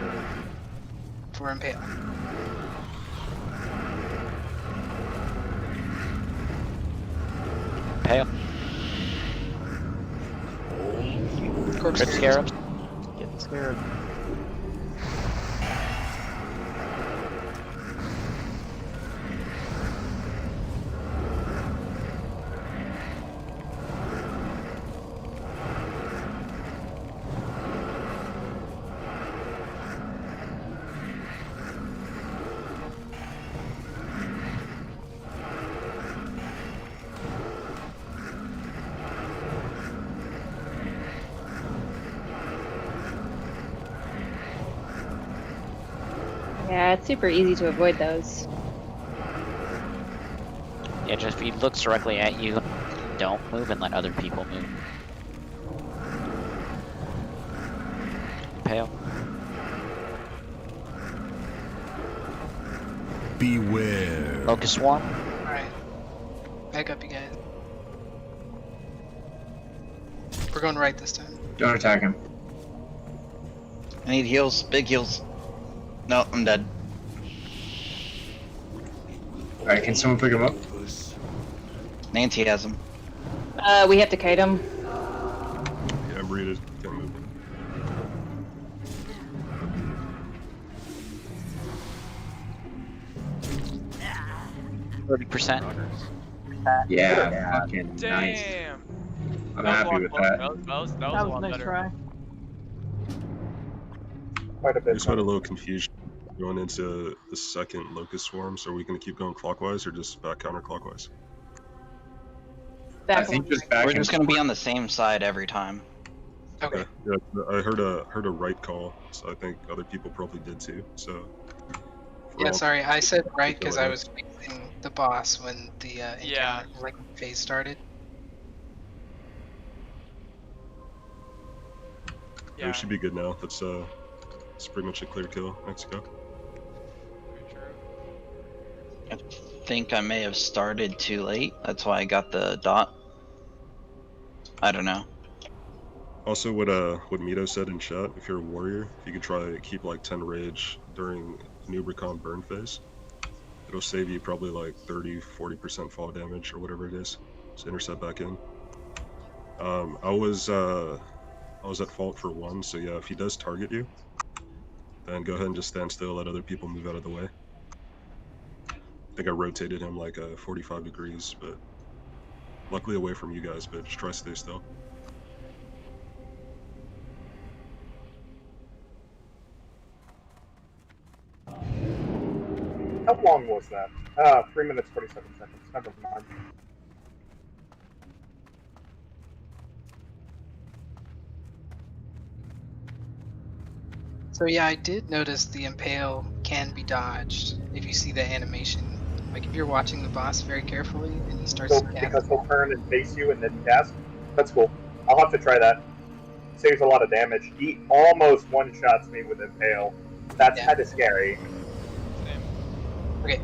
for impale. Impale. Corpse Crypt scarabs. Get the scarab. Yeah, it's super easy to avoid those. Yeah, just if he looks directly at you, don't move and let other people move. Impale. Beware. Locust swarm. Alright. Back up, you guys. We're going right this time. Don't attack him. I need heals, big heals. No, I'm dead. Alright, can someone pick him up? Nancy has him. We have to kite him. Yeah, I'm readed. Can't move. 30%. Yeah, fucking nice. Damn. I'm That was happy a with lot that. closer. That was a That lot was a nice better. try. Quite a I bit. just had a little confusion going into the second locust swarm. So are we going to keep going clockwise or just back counterclockwise? I think just back. We're just gonna be on the same side every time. Okay. Yeah, I heard a right call, so I think other people probably did too. So. for Yeah, all- sorry, I said right go because I ahead. was facing the boss when the Yeah. encounter, like, phase started. Yeah, we should be good now. That's it's pretty much a clear kill. Let's go. I think I may have started too late. That's why I got the dot. I don't know. Also, what Mito said in chat, if you're a warrior, if you could try to keep like 10 rage during Nubricon burn phase, it'll save you probably like 30-40% fall damage or whatever it is. So intercept back in. I was at fault for one, so yeah, if he does target you, then go ahead and just stand still, let other people move out of the way. I think I rotated him like 45 degrees, but luckily away from you guys, but just try to stay still. How long was that? 3 minutes 47 seconds. Never mind. So yeah, I did notice the impale can be dodged if you see the animation. Like if you're watching the boss very carefully and he starts So, to cast. because he'll turn and face you and then cast? That's cool. I'll have to try that. Saves a lot of damage. He almost one-shots me with Impale. That's kind of scary. Okay.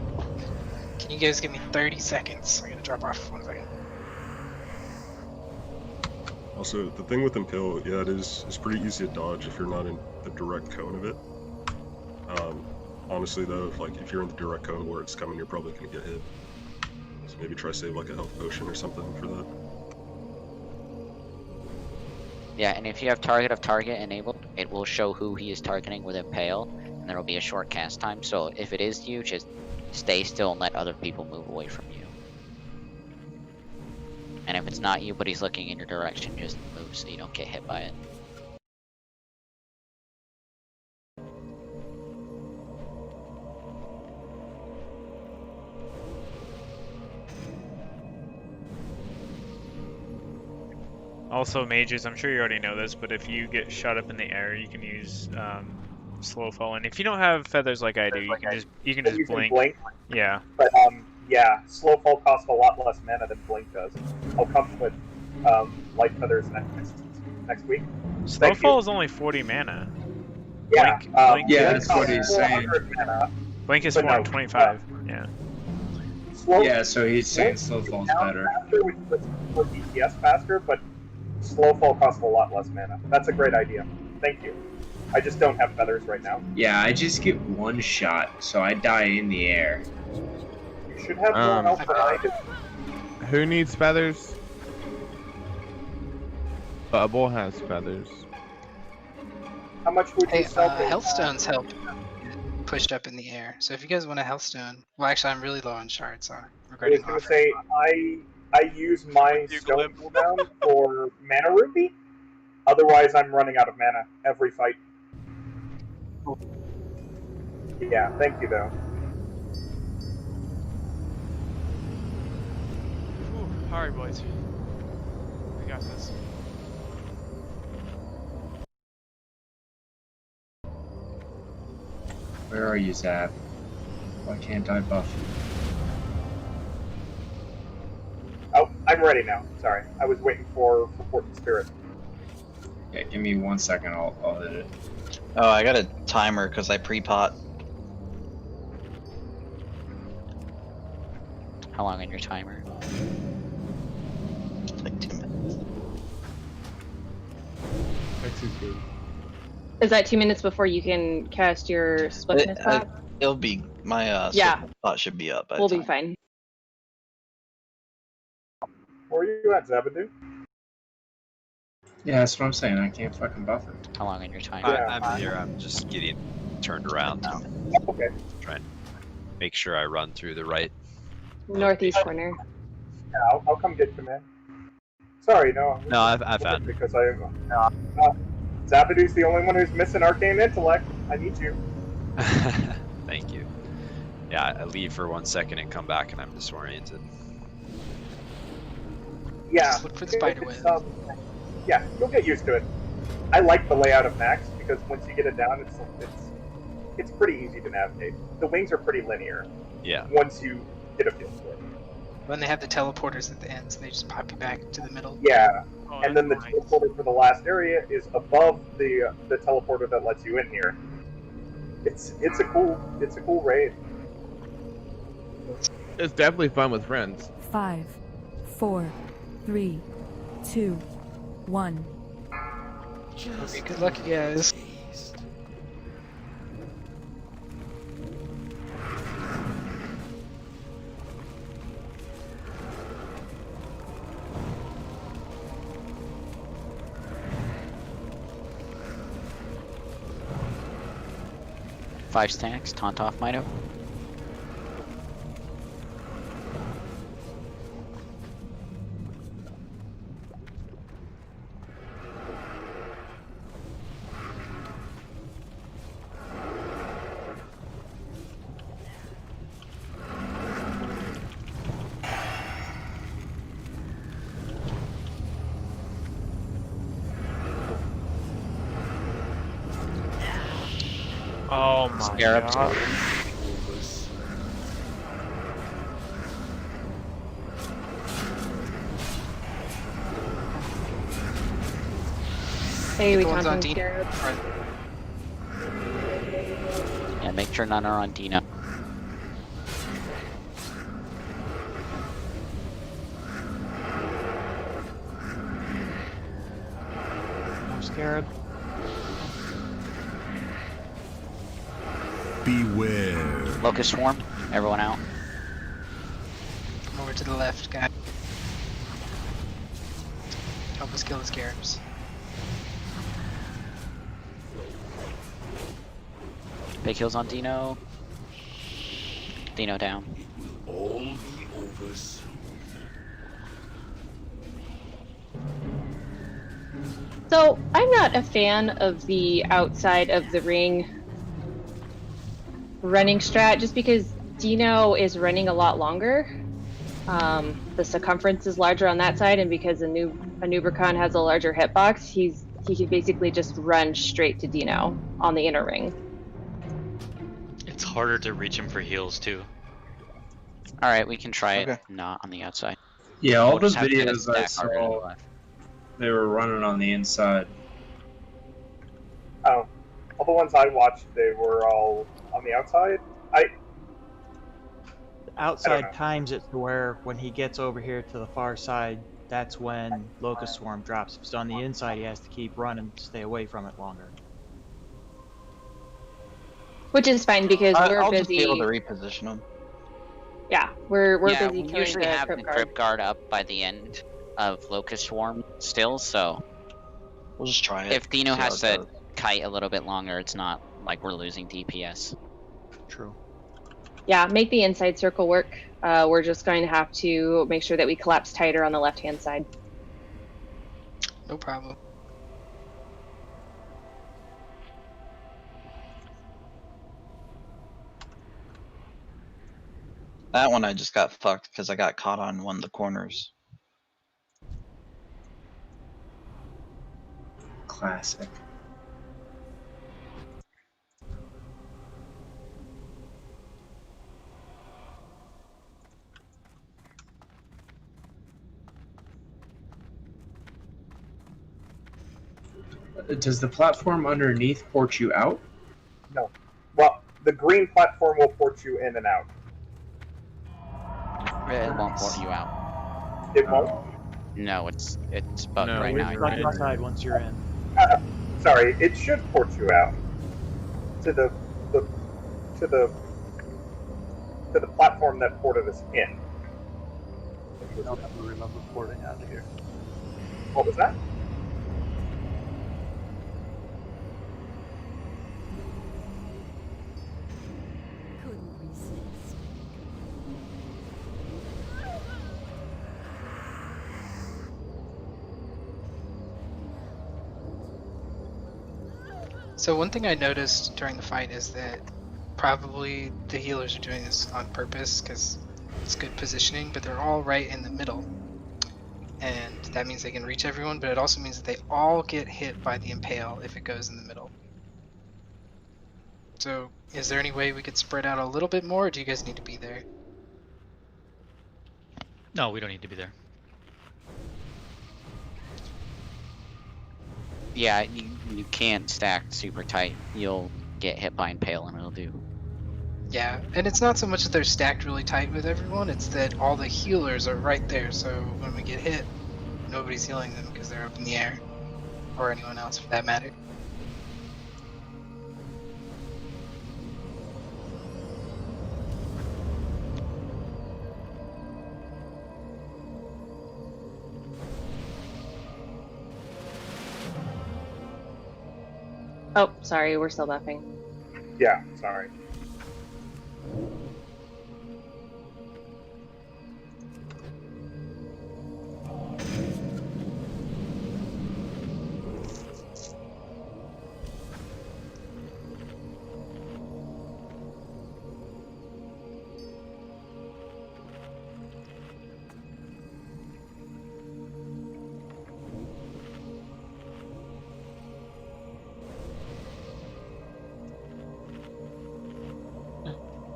Can you guys give me 30 seconds? I'm gonna drop off 1 second. Also, the thing with Impale, yeah, it's pretty easy to dodge if you're not in the direct cone of it. Honestly though, if you're in the direct cone where it's coming, you're probably gonna get hit. So maybe try to save like a health potion or something for that. Yeah, and if you have target of target enabled, it will show who he is targeting with Impale, and there will be a short cast time. So if it is you, just stay still and let other people move away from you. And if it's not you, but he's looking in your direction, just move so you don't get hit by it. Also, mages, I'm sure you already know this, but if you get shot up in the air, you can use slow fall, and if you don't have feathers like I do, you can just blink. Yeah. But yeah, slow fall costs a lot less mana than blink does. I'll come with light feathers next week. Slow fall is only 40 mana. Yeah, Blink yeah, is, that's what he's saying. Blink is 425. Yeah. Yeah, so he's saying slow fall's better. Which puts more DPS faster, but slow fall costs a lot less mana. That's a great idea. Thank you. I just don't have feathers right now. Yeah, I just get one shot, so I die in the air. You should have more health behind it. Who needs feathers? Bubble has feathers. How much would you sell? Healthstones help pushed up in the air. So if you guys want a Healthstone, well, actually, I'm really low on shards. So I was regretting going to offering. say, I use my stone cooldown for mana rupee. Otherwise, I'm running out of mana every fight. Yeah, thank you, though. Alright, boys. We got this. Where are you, Zap? Why can't I buff you? Oh, I'm ready now. Sorry, I was waiting for Fortin Spirit. Yeah, give me 1 second, I'll hit it. Oh, I got a timer because I pre-pot. How long on your timer? It's like 2 minutes. Is that 2 minutes before you can cast your swiftness pot? It'll be my Yeah. spot should be up. By We'll the be time. fine. Where are you at, Zabadu? Yeah, that's what I'm saying, I can't fucking buff him. How long on your timer? I'm here. I'm just getting turned around. Okay. Trying to make sure I run through the right. Northeast corner. Yeah, I'll come get you, man. Sorry, no. No, I've found it. Because Zabadu's the only one who's missing arcane intellect. I need you. Thank you. Yeah, I leave for 1 second and come back and I'm disoriented. Yeah. Just look for the spider web. Yeah, you'll get used to it. I like the layout of Naxx because once you get it down, it's pretty easy to navigate. The wings are pretty linear. Yeah. Once you get a feel for it. When they have the teleporters at the end, so they just pop you back to the middle. Yeah. And then the teleporter for the last area is above the teleporter that lets you in here. It's a cool raid. It's definitely fun with friends. 5, 4, 3, 2, 1. Okay, good luck, you guys. Five stacks, taunt off Mito. Oh my Scarabs. god. Hey, we The ones on taunting Dino. scarabs. Yeah, make sure none are on Dino. I'm scared. Beware. Locust Swarm, everyone out. Come over to the left, guy. Help us kill the scarabs. Big heals on Dino. Dino down. All be over soon. So, I'm not a fan of the outside of the ring running strat just because Dino is running a lot longer. The circumference is larger on that side, and because a Nubercon has a larger hitbox, he could basically just run straight to Dino on the inner ring. It's harder to reach him for heals too. Alright, we can try Okay. it not on the outside. Yeah, all We'll the just have to videos I stack harder than saw, left. they were running on the inside. Oh, all the ones I watched, they were all on the outside. Outside times it to where when he gets over here to the far side, that's when Locust Swarm drops. If it's on the inside, he has to keep running to stay away from it longer. Which is fine because we're I'll busy. just be able to reposition them. Yeah, we're Yeah, busy we killing usually the have the crypt guard. crypt guard up by the end of Locust Swarm still, so we'll just try it. If Dino see how has it to goes. kite a little bit longer, it's not like we're losing DPS. True. Yeah, make the inside circle work. We're just going to have to make sure that we collapse tighter on the left-hand side. No problem. That one I just got fucked because I got caught on one of the corners. Classic. Does the platform underneath port you out? No. Well, the green platform will port you in and out. It won't port you out. It won't? No, it's bugged right now. It's right inside once you're in. Sorry, it should port you out to the platform that ported us in. I don't ever remember porting out of here. What was that? So one thing I noticed during the fight is that probably the healers are doing this on purpose because it's good positioning, but they're all right in the middle. And that means they can reach everyone, but it also means that they all get hit by the impale if it goes in the middle. So is there any way we could spread out a little bit more, or do you guys need to be there? No, we don't need to be there. Yeah, you can't stack super tight. You'll get hit by impale and it'll do. Yeah, and it's not so much that they're stacked really tight with everyone, it's that all the healers are right there, so when we get hit, nobody's healing them because they're up in the air. Or anyone else for that matter. Oh, sorry, we're still buffing. Yeah, sorry.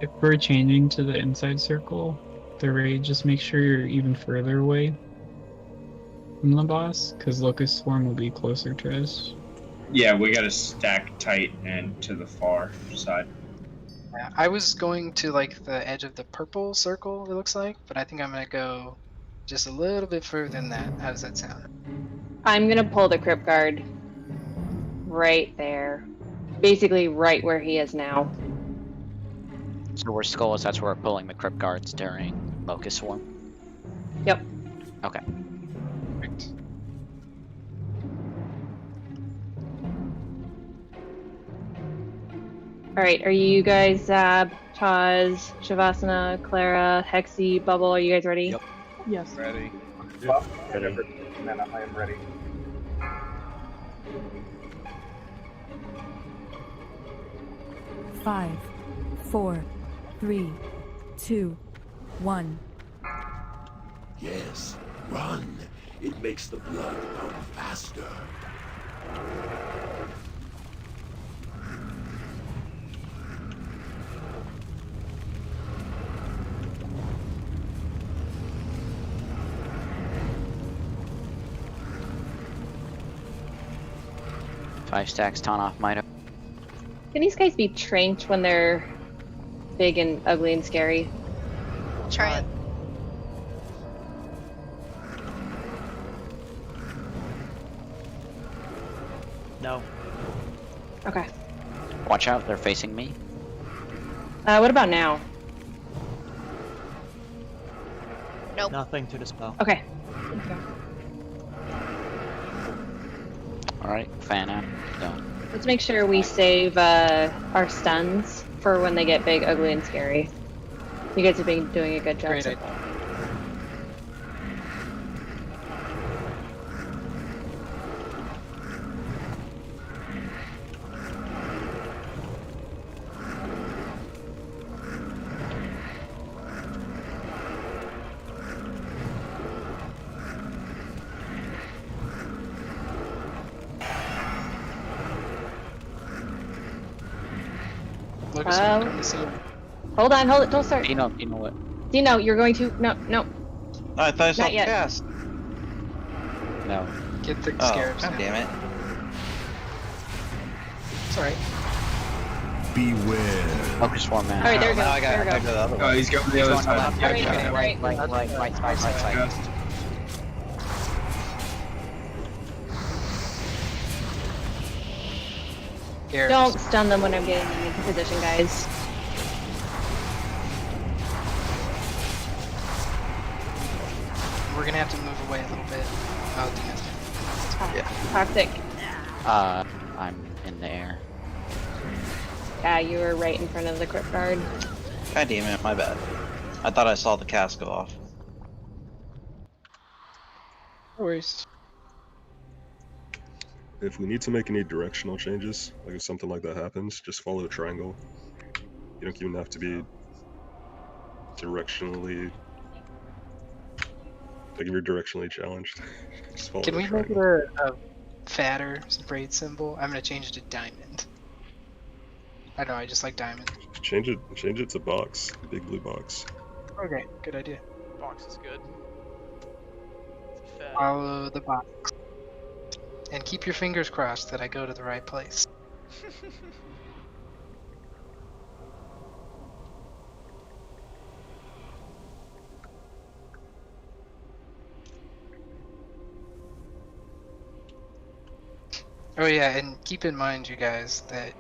If we're changing to the inside circle, the raid, just make sure you're even further away from the boss, because Locust Swarm will be closer to us. Yeah, we gotta stack tight and to the far side. Yeah, I was going to like the edge of the purple circle, it looks like, but I think I'm gonna go just a little bit further than that. How does that sound? I'm gonna pull the crypt guard right there. Basically right where he is now. So we're skulls, that's where we're pulling the crypt guards during Locust Swarm? Yep. Okay. Perfect. Alright, are you guys, Chaz, Shavasana, Clara, Hexy, Bubble, are you guys ready? Yep. Yes. Ready. Buff, whenever, then I am ready. Five, 4, 3, 2, 1. Yes, run. It makes the blood pump faster. 5 stacks ton off Mito. Can these guys be tranked when they're big and ugly and scary? Try it. No. Okay. Watch out, they're facing me. What about now? Nope. Nothing to dispel. Okay. Alright, fan out. Done. Let's make sure we save our stuns for when they get big, ugly, and scary. You guys have been doing a good job. Great so idea. far. Locust Swarm coming soon. Hold on, hold it, don't start. You know what? Dino, you're going to no. No, I thought I saw Not the yet. cast. No. Get the Oh, scarabs. God now. damn it. It's alright. Beware. Locust Swarm man. Alright, there we go. Now I There we gotta go. go the other Oh, way. he's going to the He's other going side. left, Alright, right side. Here. Don't stun them when I'm getting them into position, guys. We're gonna have to move away a little bit. Oh, Dina's Yeah. Toxic. I'm in the air. Yeah, you were right in front of the crypt guard. God damn it, my bad. I thought I saw the cast go off. No worries. If we need to make any directional changes, like if something like that happens, just follow a triangle. You don't even have to be directionally. Like if you're directionally challenged, just follow Can the we make it triangle. a fatter braid symbol? I'm gonna change it to diamond. I know, I just like diamond. Change it to box, big blue box. Okay, good idea. Box is good. It's a fat. Follow the box. And keep your fingers crossed that I go to the right place. Oh yeah, and keep in mind, you guys, that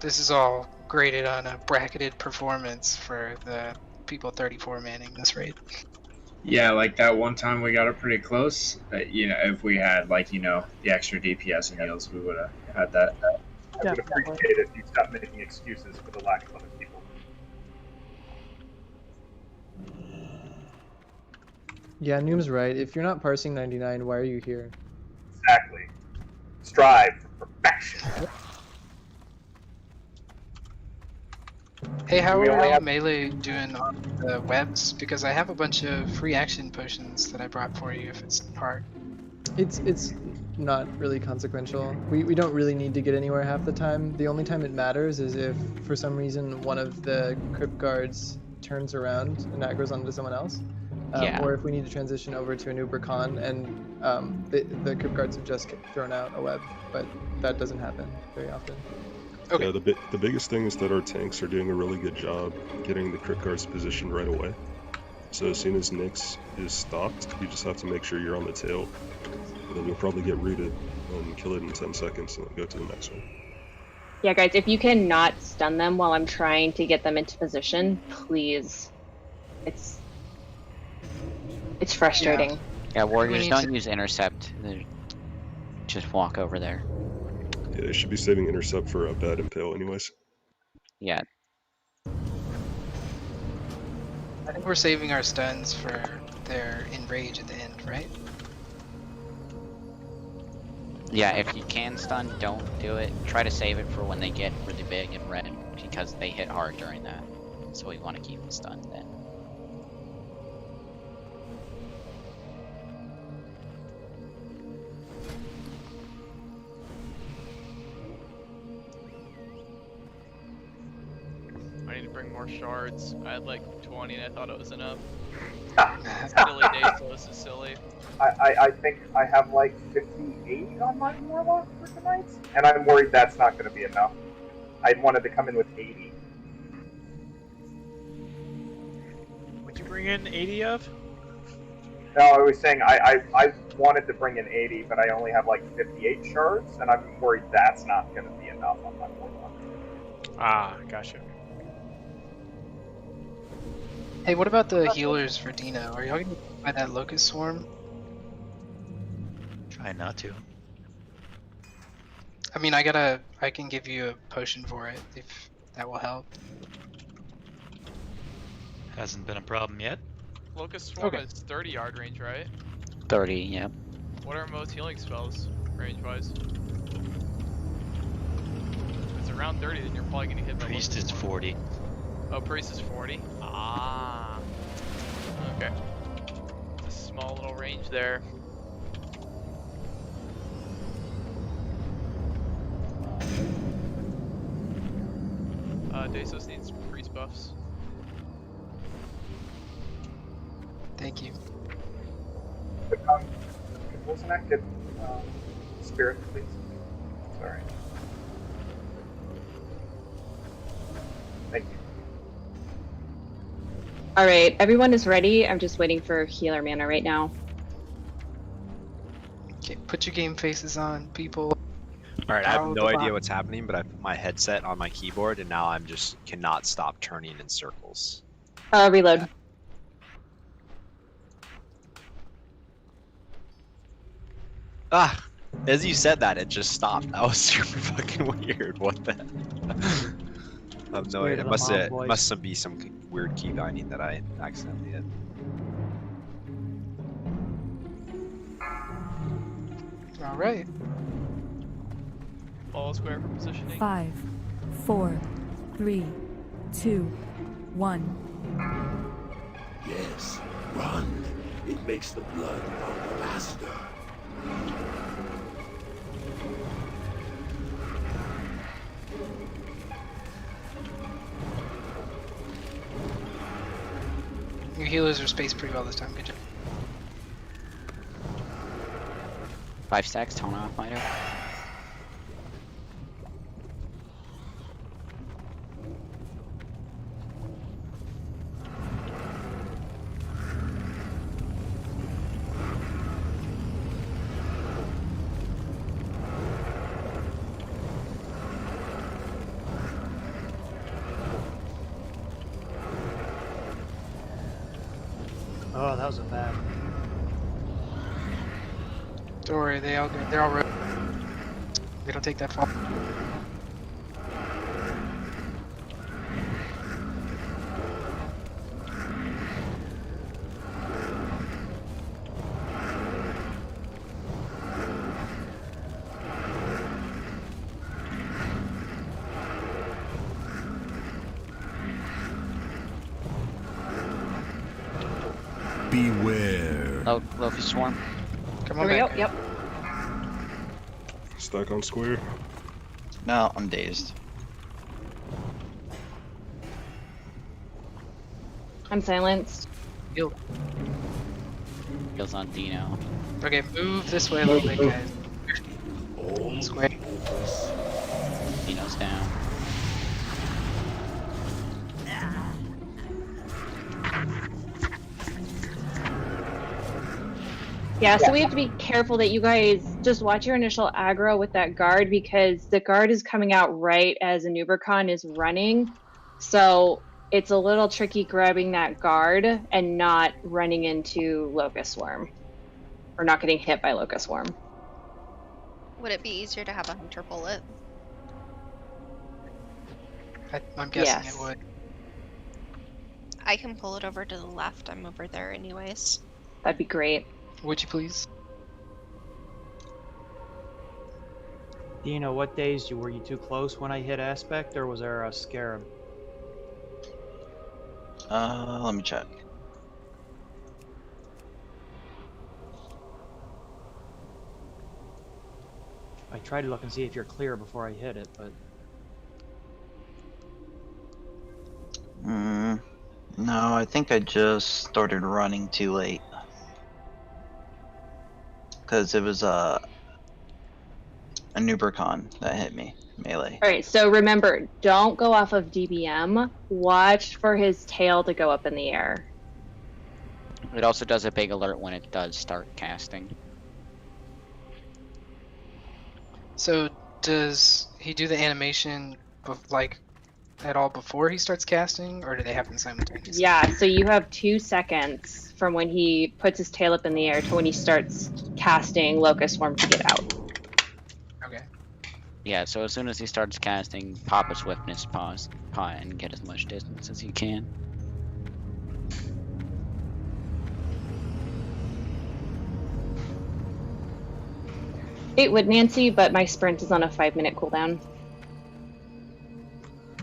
this is all graded on a bracketed performance for the people 34 manning this raid. Yeah, like that one time we got it pretty close. But, you know, if we had, like, you know, the extra DPS and heals, we would have had that. I would appreciate it if you stopped making excuses for the lack of other people. Yeah, Noom's right. If you're not parsing 99, why are you here? Exactly. Strive for perfection. Hey, how We are only all have- melee doing on the webs? Because I have a bunch of free action potions that I brought for you if it's hard. It's not really consequential. We don't really need to get anywhere half the time. The only time it matters is if, for some reason, one of the crypt guards turns around and aggroes onto someone else. Yeah. Or if we need to transition over to an Uber-Con and the crypt guards have just thrown out a web, but that doesn't happen very often. Okay. Yeah, the biggest thing is that our tanks are doing a really good job getting the crit guards positioned right away. So as soon as Naxx is stopped, you just have to make sure you're on the tail, and then you'll probably get rooted and kill it in 10 seconds and then go to the next one. Yeah, guys, if you cannot stun them while I'm trying to get them into position, please. It's frustrating. Yeah, warriors need don't to- use intercept. They just walk over there. Yeah, you should be saving intercept for a bad impale anyways. Yeah. I think we're saving our stuns for their enrage at the end, right? Yeah, if you can stun, don't do it. Try to save it for when they get really big and red, because they hit hard during that. So we want to keep them stunned then. I need to bring more shards. I had like 20 and I thought it was enough. Silly day, so this is silly. I think I have like 58 on my warlock for tonight, and I'm worried that's not going to be enough. I wanted to come in with 80. What'd you bring in 80 of? No, I was saying I wanted to bring in 80, but I only have like 58 shards, and I'm worried that's not going to be enough on my warlock. Ah, gotcha. Hey, what about the healers for Dino? Are y'all gonna buy that Locust Swarm? Try not to. I mean, I can give you a potion for it if that will help. Hasn't been a problem yet. Locust Swarm is 30 yard range, right? 30, yep. What are most healing spells, range-wise? If it's around 30, then you're probably gonna hit by Priest is 40. Oh, Priest is 40? Ah. Okay. It's a small little range there. Dasos needs priest buffs. Thank you. Wasn't that good? Spirit, please. Sorry. Thank you. All right, everyone is ready. I'm just waiting for healer mana right now. Okay, put your game faces on, people. Alright, I have Follow no the idea bot. what's happening, but I put my headset on my keyboard and now I'm just cannot stop turning in circles. Reload. Ah! As you said that, it just stopped. That was super fucking weird. What the? I have no idea. It must be some weird key binding that I accidentally did. All right. Follow square for positioning. 5, 4, 3, 2, 1. Yes, run. It makes the blood pump faster. Your healers are spaced pretty well this time. Good job. 5 stacks, tone off miter. Oh, that was a bad. Don't worry, they're all good. They don't take that far. Beware. Locust Swarm. Come on Here we back. go. Yep. Stack on square. No, I'm dazed. I'm silenced. Heal. Heals on Dino. Okay, move this way a little bit, guys. Square. Dino's down. Yeah, so we have to be careful that you guys just watch your initial aggro with that guard, because the guard is coming out right as a Nubercon is running. So it's a little tricky grabbing that guard and not running into Locust Swarm. Or not getting hit by Locust Swarm. Would it be easier to have a hunter bullet? I'm guessing Yes. it would. I can pull it over to the left. I'm over there anyways. That'd be great. Would you please? Dino, what dazed you? Were you too close when I hit aspect, or was there a scarab? Let me check. I tried to look and see if you're clear before I hit it, but No, I think I just started running too late. Because it was a Nubercon that hit me, melee. All right, so remember, don't go off of DBM. Watch for his tail to go up in the air. It also does a big alert when it does start casting. So does he do the animation like at all before he starts casting, or do they happen simultaneously? Yeah, so you have 2 seconds from when he puts his tail up in the air to when he starts casting Locust Swarm to get out. Okay. Yeah, so as soon as he starts casting, pop a swiftness pause pot and get as much distance as you can. It would, Nancy, but my sprint is on a 5-minute cooldown.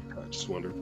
I just wondered.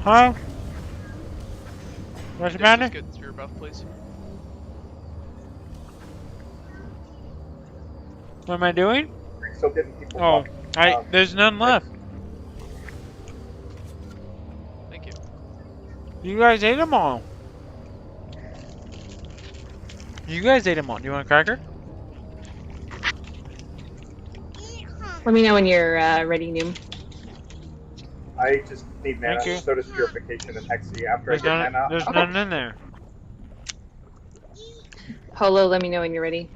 Huh? What's the matter? Just get your buff, please. What am I doing? Still getting people. Oh, there's none left. Thank you. You guys ate them all. You guys ate them all. Do you want a cracker? Let me know when you're ready, Noom. I just need mana, Thank you. so does Purification and Hexy. After There's I get none, mana, there's none in there. Polo, let me know when you're ready.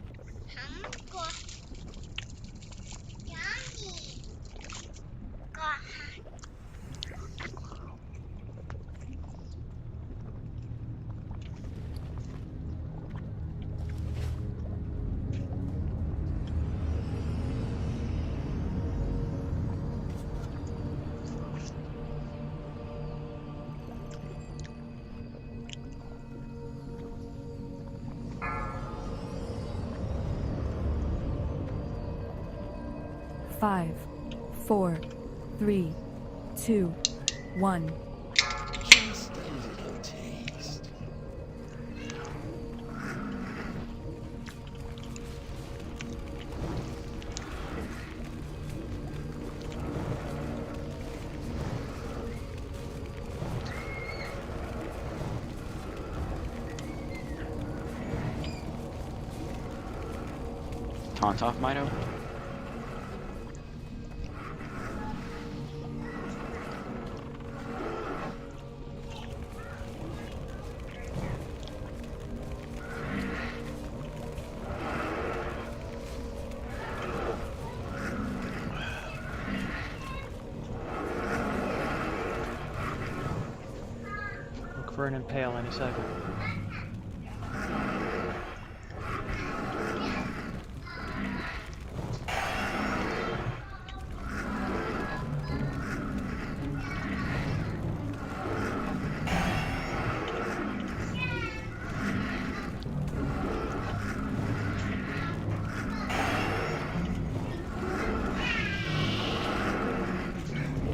Five, 4, 3, 2, 1. Just a little taste. Taunt off Mito. Look for an impale any second.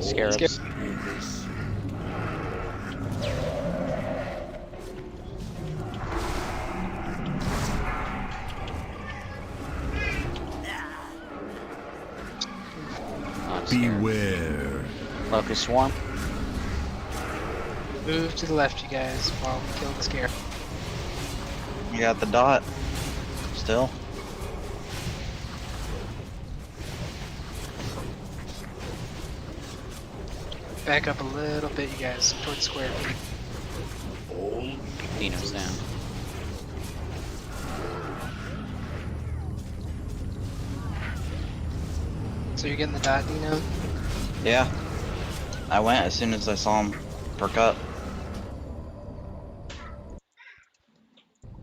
Scarabs. Beware. Locust swarm. Move to the left, you guys, while we kill the scare. You got the dot. Still. Back up a little bit, you guys, towards square. Dino's down. So you're getting the dot, Dino? Yeah. I went as soon as I saw him perk up.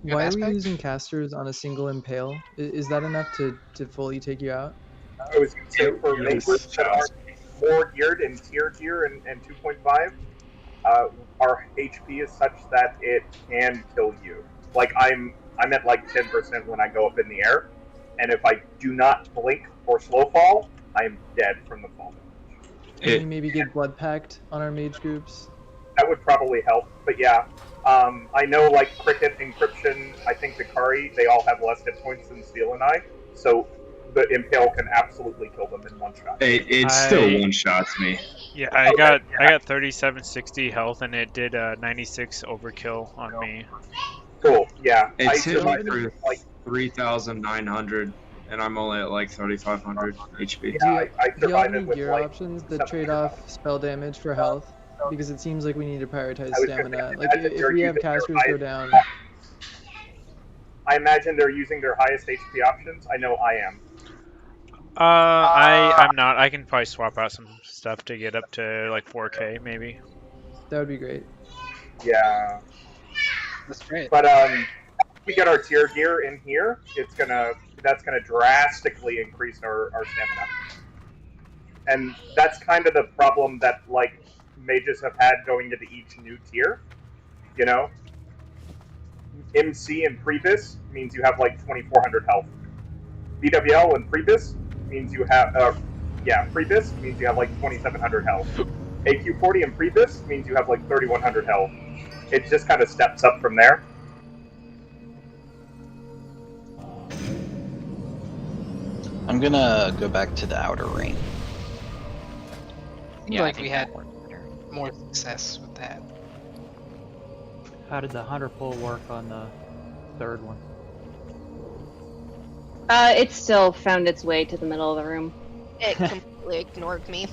Why are we using casters on a single impale? Is that enough to fully take you out? I was going to say for mages that are more geared in tier gear and 2.5, our HP is such that it can kill you. Like I'm at like 10% when I go up in the air, and if I do not blink or slow fall, I am dead from the fall. Can we maybe get blood pact on our mage groups? That would probably help, but yeah. I know like Cricket, Encryption, I think Dakari, they all have less hit points than Steel and I, so the Impale can absolutely kill them in one shot. It still one-shots me. Yeah, I got 3760 health and it did 96 overkill on me. Cool, yeah. It's hit me for like 3,900 and I'm only at like 3,500 HP. Do you have any gear options that trade off spell damage for health? Because it seems like we need to prioritize stamina. Like if we have casters go down. I imagine they're using their highest HP options. I know I am. I'm not. I can probably swap out some stuff to get up to like 4K maybe. That would be great. Yeah. That's great. But we get our tier gear in here, that's gonna drastically increase our stamina. And that's kind of the problem that like mages have had going into each new tier. You know? MC and Prebis means you have like 2400 health. BWL and Prebis means you have Prebis means you have like 2700 health. AQ40 and Prebis means you have like 3100 health. It just kind of steps up from there. I'm gonna go back to the outer ring. Yeah, like we had more success with that. How did the hunter pull work on the third one? It still found its way to the middle of the room. It completely ignored me.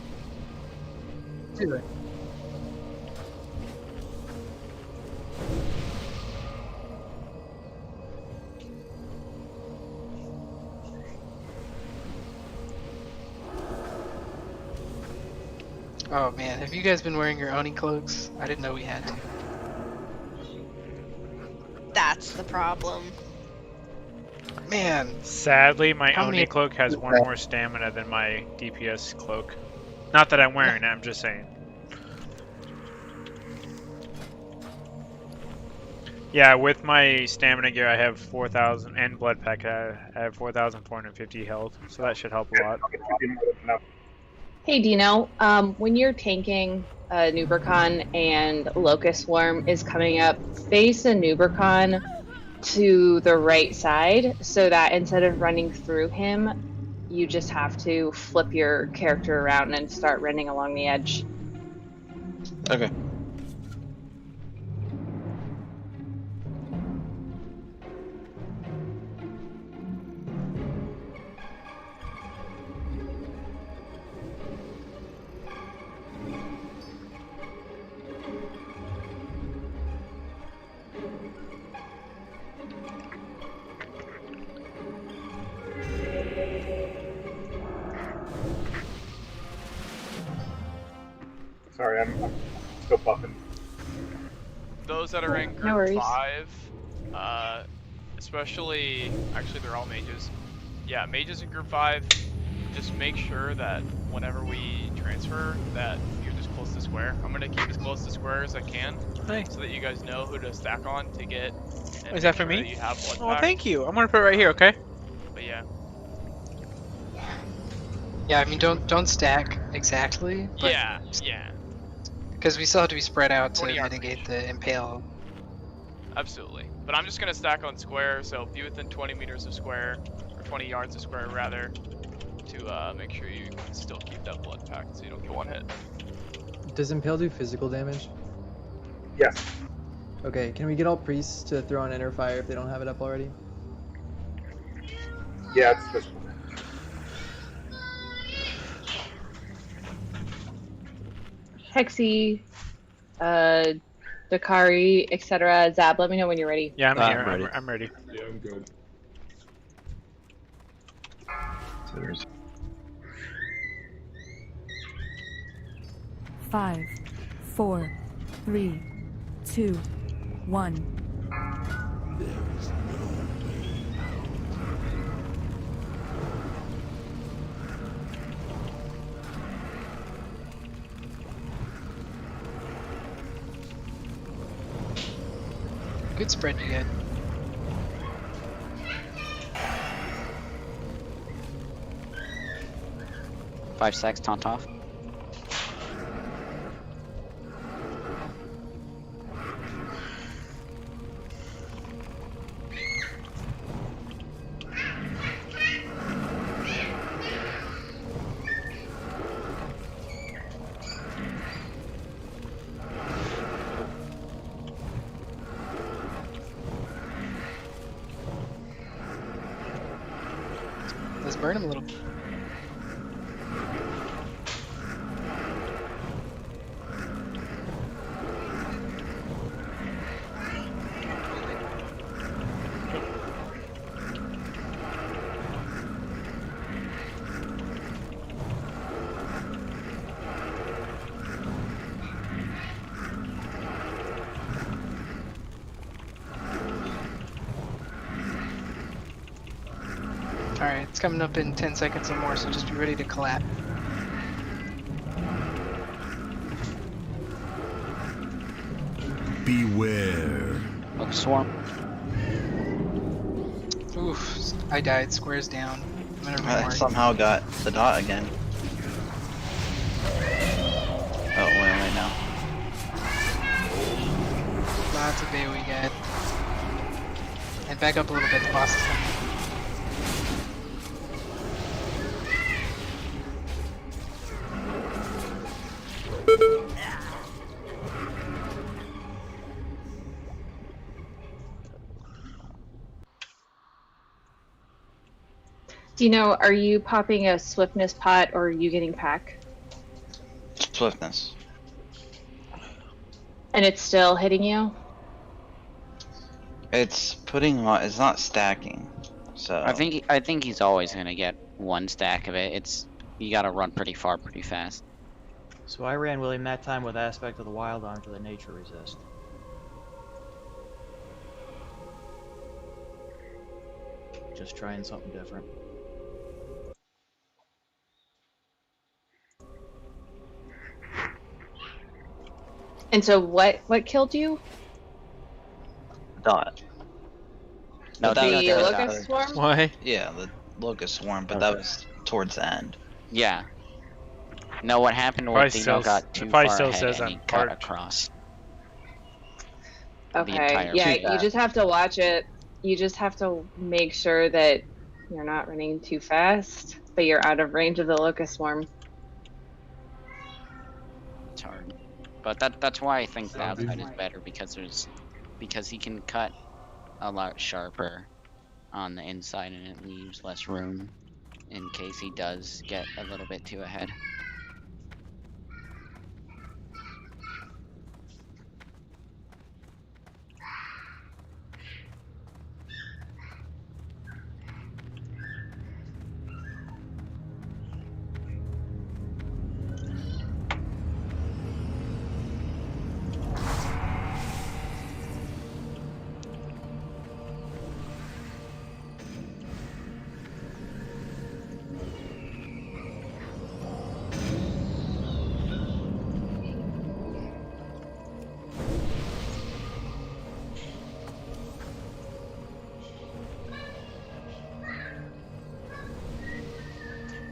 Oh man, have you guys been wearing your Oni cloaks? I didn't know we had to. That's the problem. Man. Sadly, my Oni cloak has one more stamina than my DPS cloak. Not that I'm wearing it, I'm just saying. Yeah, with my stamina gear, I have 4,000, and blood pack, I have 4,450 health, so that should help a lot. Hey Dino, when you're tanking Nubercon and Locust Swarm is coming up, face a Nubercon to the right side so that instead of running through him, you just have to flip your character around and start running along the edge. Okay. Sorry, I'm still buffing. Those that are in No group worries. 5, especially, actually they're all mages. Yeah, mages in group 5, just make sure that whenever we transfer that you're just close to square. I'm going to keep as close to square as I can, so that you guys know who to stack on to get. Is that for sure me? that you have blood Oh, pack. thank you. I'm gonna put it right here, okay? But yeah. Yeah, I mean don't stack exactly. But Yeah, yeah. Because we still have to be spread out to 20 yard mitigate the impale. Absolutely. But I'm just going to stack on square, so be within 20 meters of square, or 20 yards of square rather. to make sure you still keep that blood packed so you don't get one hit. Does Impale do physical damage? Yes. Okay, can we get all priests to throw on Inner Fire if they don't have it up already? Yeah, it's physical. Hexy, Dakari, etc. Zab, let me know when you're ready. Yeah, I'm here. I'm ready. I'm ready. Yeah, I'm good. So there's 5, 4, 3, 2, 1. Good spread you get. Five seconds, taunt off. Let's burn him a little. Alright, it's coming up in 10 seconds or more, so just be ready to collapse. Beware. Look, swarm. Oof, I died. Squares down. I'm gonna I remorse. somehow got the dot again. Oh, wait, right now. Lots of AoE guy. And back up a little bit, the boss is coming. Dino, are you popping a swiftness pot or are you getting pack? Swiftness. And it's still hitting you? It's putting on. It's not stacking. So I think he's always gonna get one stack of it. It's you gotta run pretty far, pretty fast. So I ran William that time with Aspect of the Wild on for the nature resist. Just trying something different. And so what killed you? dot. No, But that Dino was did towards that. Locust Swarm? Why? Yeah, the locust swarm, but that was towards the end. Yeah. No, what happened was Dino got too far ahead and he cut across. Okay, entire yeah, map. you just have to watch it. You just have to make sure that you're not running too fast, but you're out of range of the Locust Swarm. It's hard. But that's why I think the outside is better, because he can cut a lot sharper on the inside and it leaves less room in case he does get a little bit too ahead.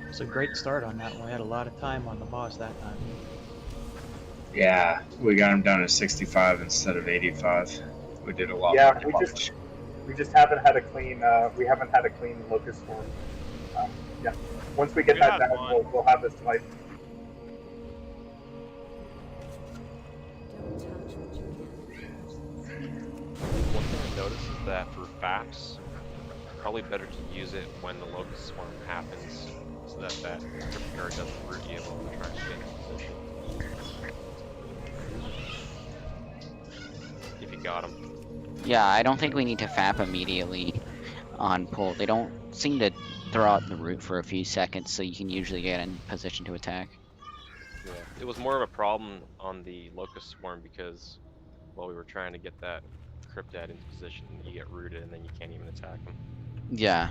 It's a great start on that one. We had a lot of time on the boss that time. Yeah, we got him down to 65 instead of 85. We did a lot Yeah, more. we just haven't had a clean we haven't had a clean locust swarm. Yeah. Once we get that down, we'll have this fight. One thing I noticed is that for FAPs, probably better to use it when the locust swarm happens, so that crypt guard doesn't root you while we're trying to get in position. If you got him. Yeah, I don't think we need to FAP immediately on pull. They don't seem to throw out the root for a few seconds, so you can usually get in position to attack. Yeah, it was more of a problem on the locust swarm because while we were trying to get that cryptad into position, you get rooted and then you can't even attack them. Yeah.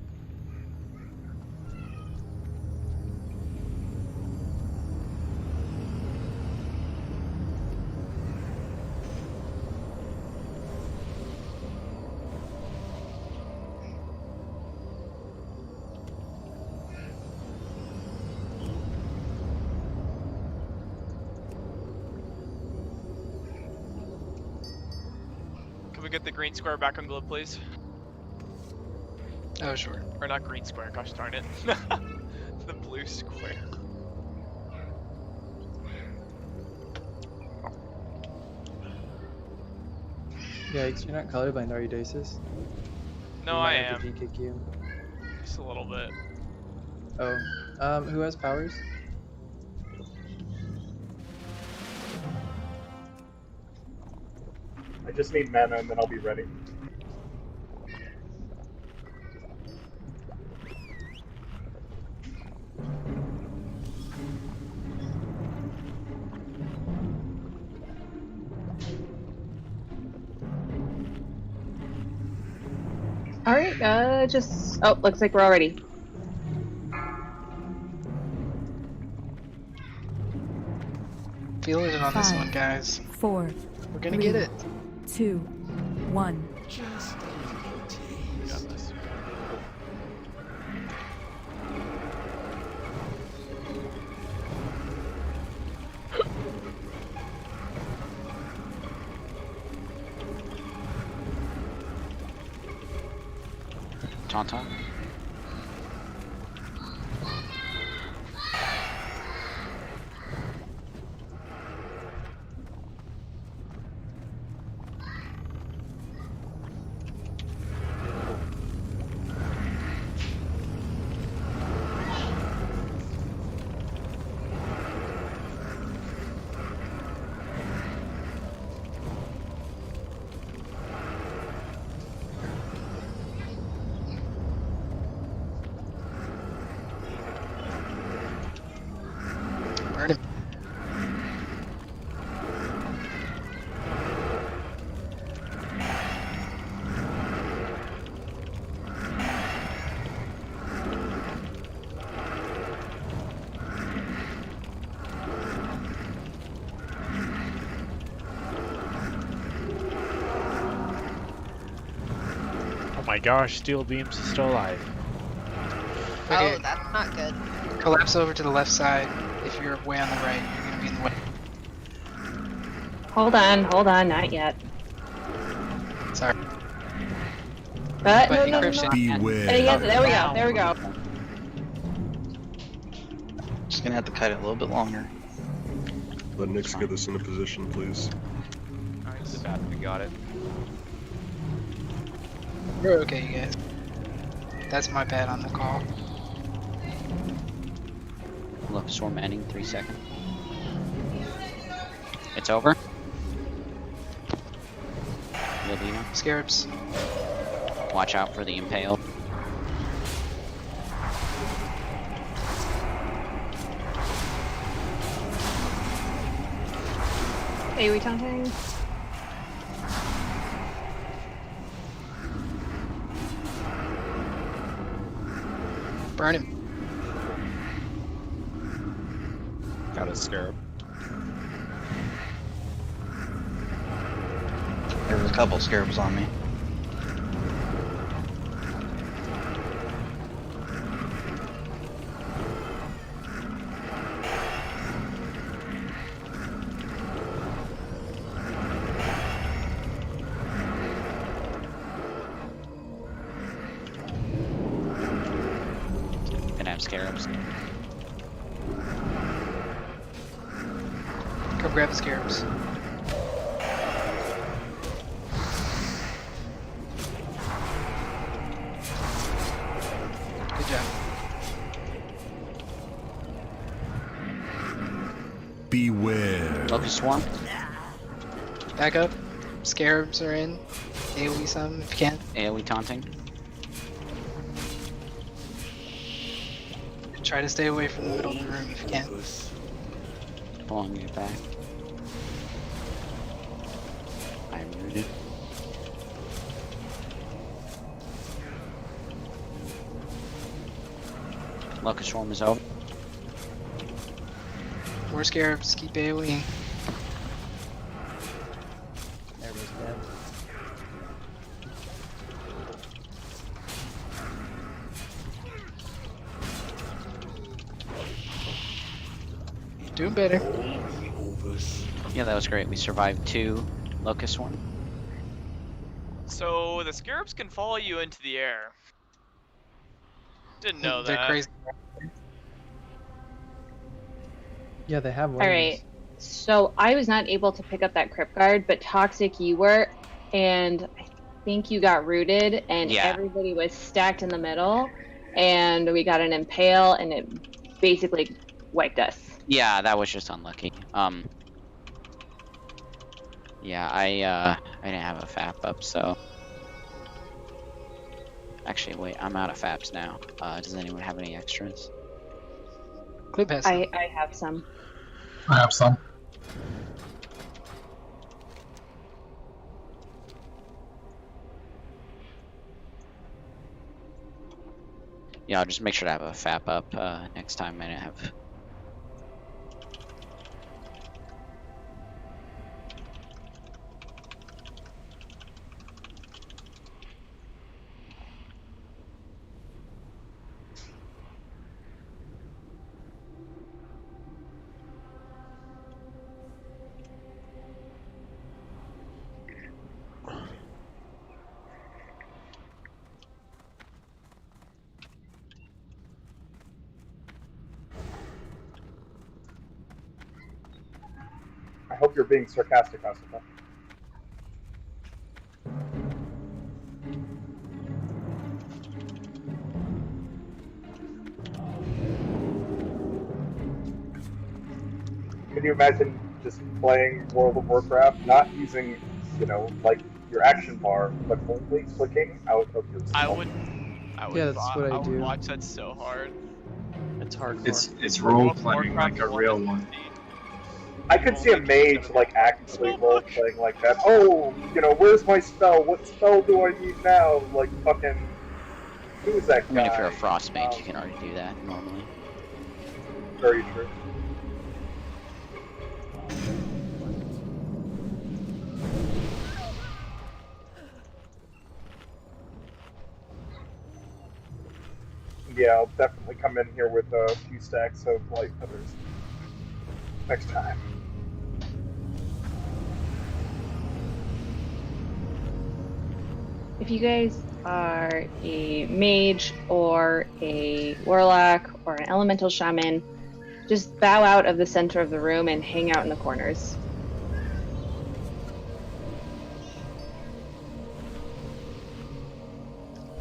Can we get the green square back on globe, please? Oh, sure. Or not green square, gosh darn it. The blue square. Yikes, you're not colorblind, are you, Daces? No, I am. Have to kick you. Just a little bit. Oh. Who has powers? I just need mana and then I'll be ready. Alright, oh, looks like we're all ready. Feeling it on this one, guys. 4. We're gonna get it. 2, 1. Just Got this. Tauntaun. Burn him. Oh my gosh, Steel Beams is still alive. Okay. Oh, that's not good. Collapse over to the left side. If you're way on the right, you're gonna be in the way. Hold on, not yet. Sorry. But But no. encryption. beware. There we go. Just gonna have to kite it a little bit longer. Let Naxx get us into position, please. Nice. We got it. We're okay, you guys. That's my bad on the call. Look, swarm ending 3 seconds. It's over. Yildino. Scarabs. Watch out for the impale. Hey, we taunting? Burn him. Got a scarab. There was a couple scarabs on me. have scarabs. Come grab the scarabs. Good job. Beware. Locust swarm. Back up. Scarabs are in. AoE some if you can. AoE taunting. Try to stay away from the middle of the room if you can. Pulling you back. I'm rooted. Locust swarm is over. More scarabs, keep AoE. Everybody's dead. Doing better. Yeah, that was great. We survived 2 locust swarm. So the scarabs can follow you into the air. Didn't know They're that. crazy. Yeah, they have wings. All right. So I was not able to pick up that crypt guard, but Toxic, you were, and I think you got rooted, and Yeah. everybody was stacked in the middle, and we got an impale, and it basically wiped us. Yeah, that was just unlucky. Yeah, I didn't have a FAP up, so. Actually, wait, I'm out of FAPs now. Does anyone have any extras? Clip has some. I have some. I have some. Yeah, I'll just make sure to have a FAP up next time I have. I hope you're being sarcastic, Asuka. Can you imagine just playing World of Warcraft, not using, like your action bar, but only clicking out of your I spell? would Yeah, that's what I would do. watch that so hard. It's hardcore. It's role playing like a real one. I could see a mage actively role playing like that. Oh, where's my spell? What spell do I need now? Like fucking, who is that I guy? mean, if you're a frost mage, you can already do that normally. Very true. Yeah, I'll definitely come in here with a few stacks of light feathers next time. If you guys are a mage or a warlock or an elemental shaman, just bow out of the center of the room and hang out in the corners.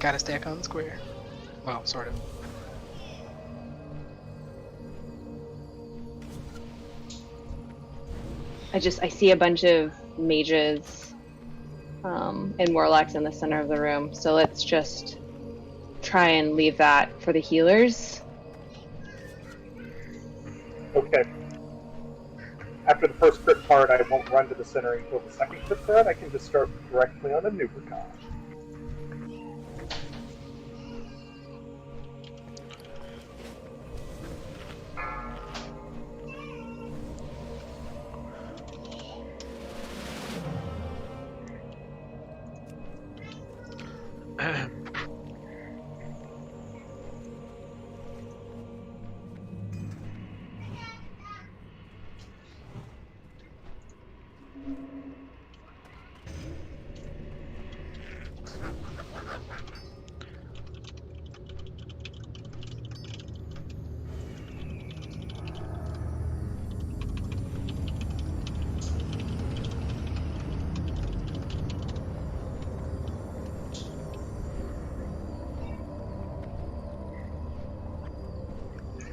Gotta stack on the square. Well, sort of. I see a bunch of mages and warlocks in the center of the room, so let's just try and leave that for the healers. Okay. After the first crit card, I won't run to the center until the second crit card. I can just start directly on a Nubricon.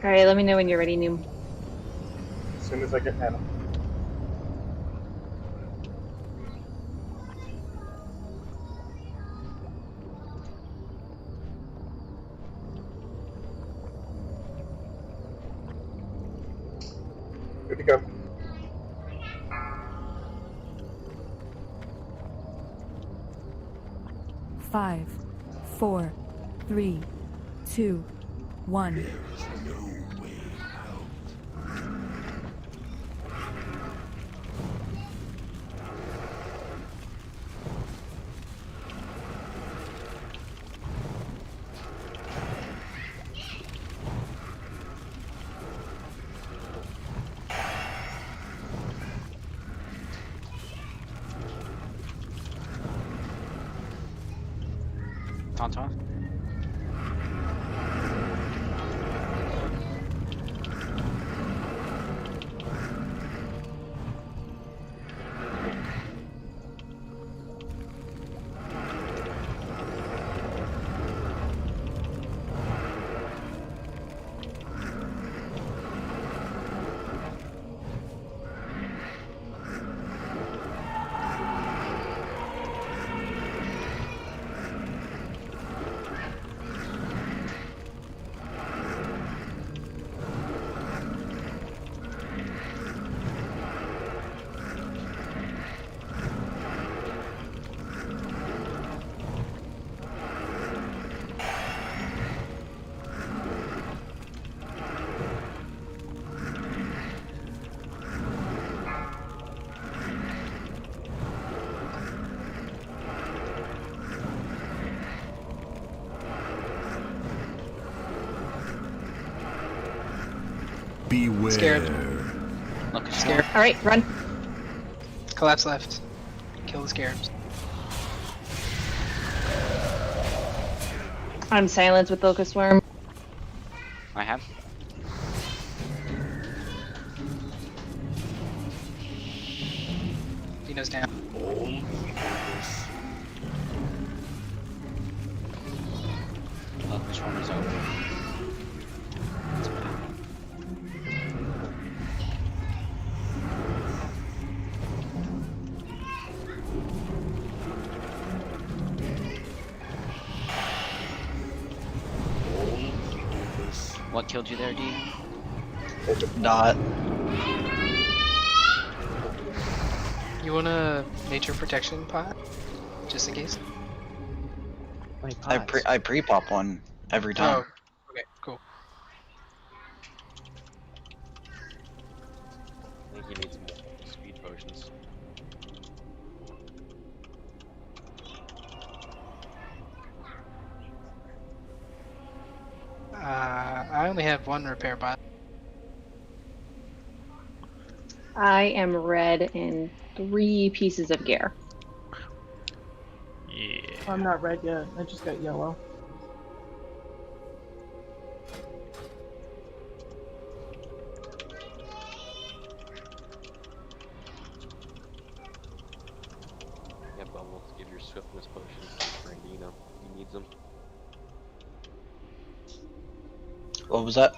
Alright, let me know when you're ready, Noom. As soon as I get mana. Good to go. Five, 4, 3, 2, 1. Tonto? Beware. Scared. Look, Scared. Alright, run. Collapse left. Kill the scarabs. I'm silenced with Locust Worm. I have. Dino's down. Oh, this one is over. What killed you there, D? Dot. You want a nature protection pot? Just in case? I pre-pop one every time. Oh, okay, cool. I think he needs more speed potions. I only have one repair bot. I am red in 3 pieces of gear. Yeah. I'm not red yet. I just got yellow. Yeah, Bubbles, give your swiftness potions to Brandino. He needs them. What was that?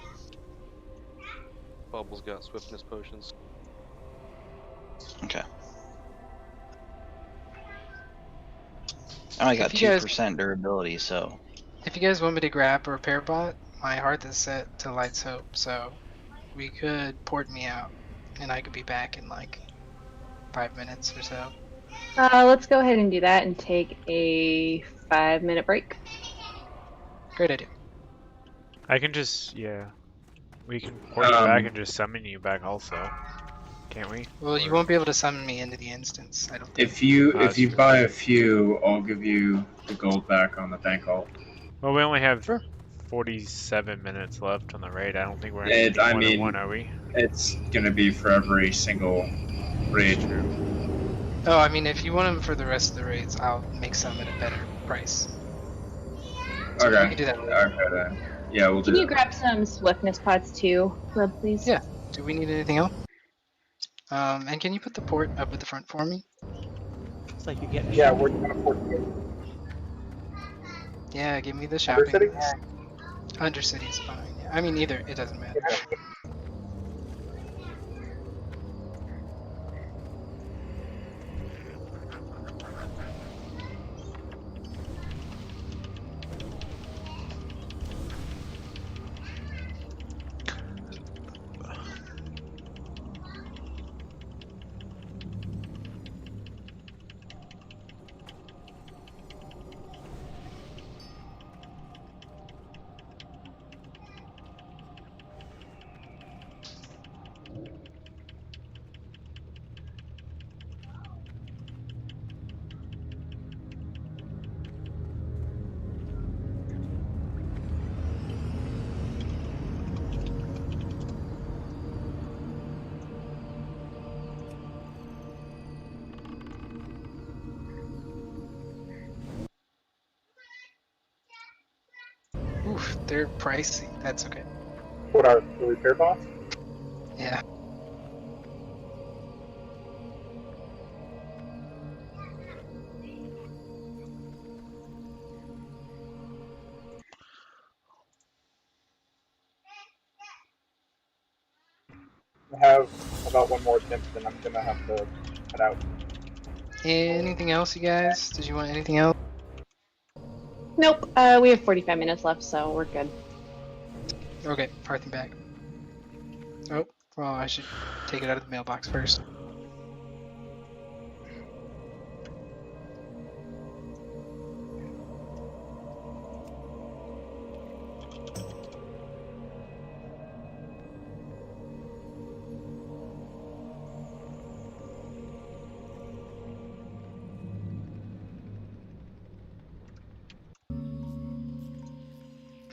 Bubbles got swiftness potions. Okay. I only got If you guys- 2% durability, so. If you guys want me to grab a repair bot, my hearth is set to Light's Hope, so we could port me out, and I could be back in like 5 minutes or so. Let's go ahead and do that and take a 5-minute break. Great idea. I can just, yeah. We can port you back and just summon you back also. Can't we? Well, you won't be able to summon me into the instance, I don't think. If you buy a few, I'll give you the gold back on the bank vault. Well, we only have 47 minutes left on the raid. I don't think we're gonna It, do I more than mean, one, are we? It's gonna be for every single raid. Oh, I mean, if you want them for the rest of the raids, I'll make some at a better price. So Okay. we can do that. Okay then. Yeah, we'll do Can you that. grab some swiftness pots too, Club, please? Yeah. Do we need anything else? And can you put the port up at the front for me? It's like you're getting. Yeah, we're gonna port you. Yeah, give me the Under shopping. City? Under City's fine, yeah. I mean, either. It doesn't matter. Oof, they're pricey. That's okay. What are the repair bots? Yeah. I have about one more attempt, and I'm gonna have to head out. Anything else, you guys? Did you want anything else? Nope. We have 45 minutes left, so we're good. Okay, parting back. Oh, well, I should take it out of the mailbox first.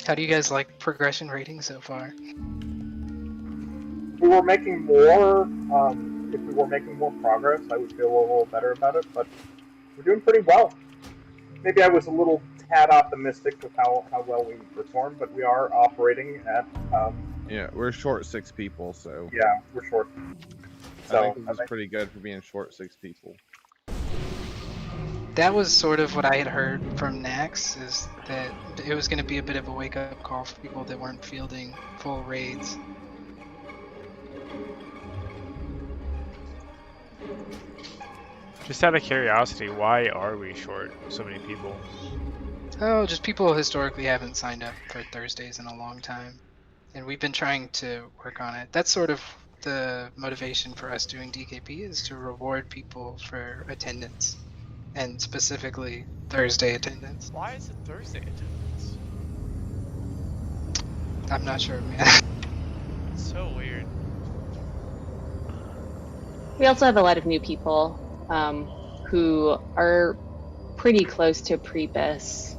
How do you guys like progression rating so far? If we were making more, if we were making more progress, I would feel a little better about it. But we're doing pretty well. Maybe I was a little tad optimistic with how well we performed, but we are operating at. Yeah, we're short 6 people, so. Yeah, we're short. So I think this is pretty good for being short 6 people. That was sort of what I had heard from Naxx, is that it was going to be a bit of a wake-up call for people that weren't fielding full raids. Just out of curiosity, why are we short so many people? Oh, just people historically haven't signed up for Thursdays in a long time. And we've been trying to work on it. That's sort of the motivation for us doing DKP, is to reward people for attendance. And specifically, Thursday attendance. Why is it Thursday attendance? I'm not sure, man. It's so weird. We also have a lot of new people who are pretty close to pre-BIS,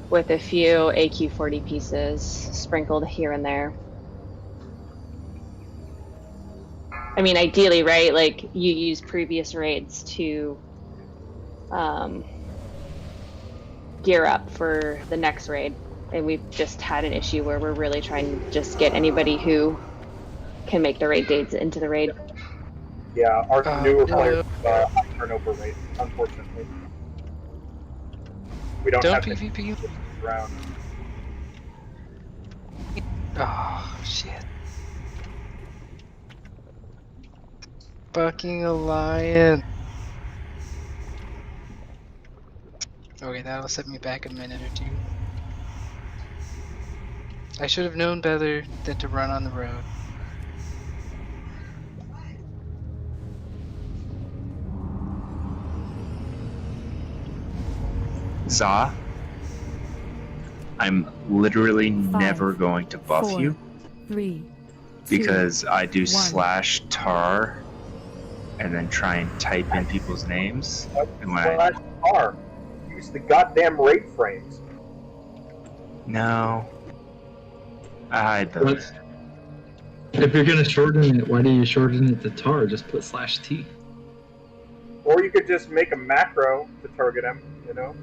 with a few AQ40 pieces sprinkled here and there. I mean, ideally, right? Like, you use previous raids to gear up for the next raid, and we've just had an issue where we're really trying to just get anybody who can make the raid dates into the raid. Yeah, our newer players high turnover rate, unfortunately. We don't have PvP around. Oh shit! Fucking Alliance. Okay, that'll set me back a minute or two. I should have known better than to run on the road. Za, I'm literally never going to buff 4, you 3, because I do 1. /tar and then try and type in people's names. And when /tar. Use the goddamn raid frames. No, I hide those. If you're gonna shorten it, why do you shorten it to tar? Just put /t. Or you could just make a macro to target him, you know?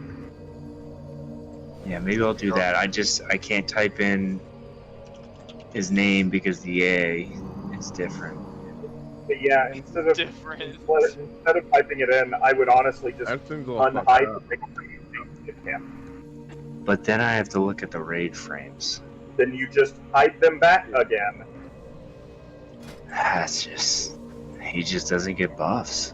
Yeah, maybe I'll do that. I can't type in his name because the A is different. But yeah, instead of typing it in, I would honestly just unhide the raid frames if you can. But then I have to look at the raid frames. then you just hide them back again. That's just... He just doesn't get buffs.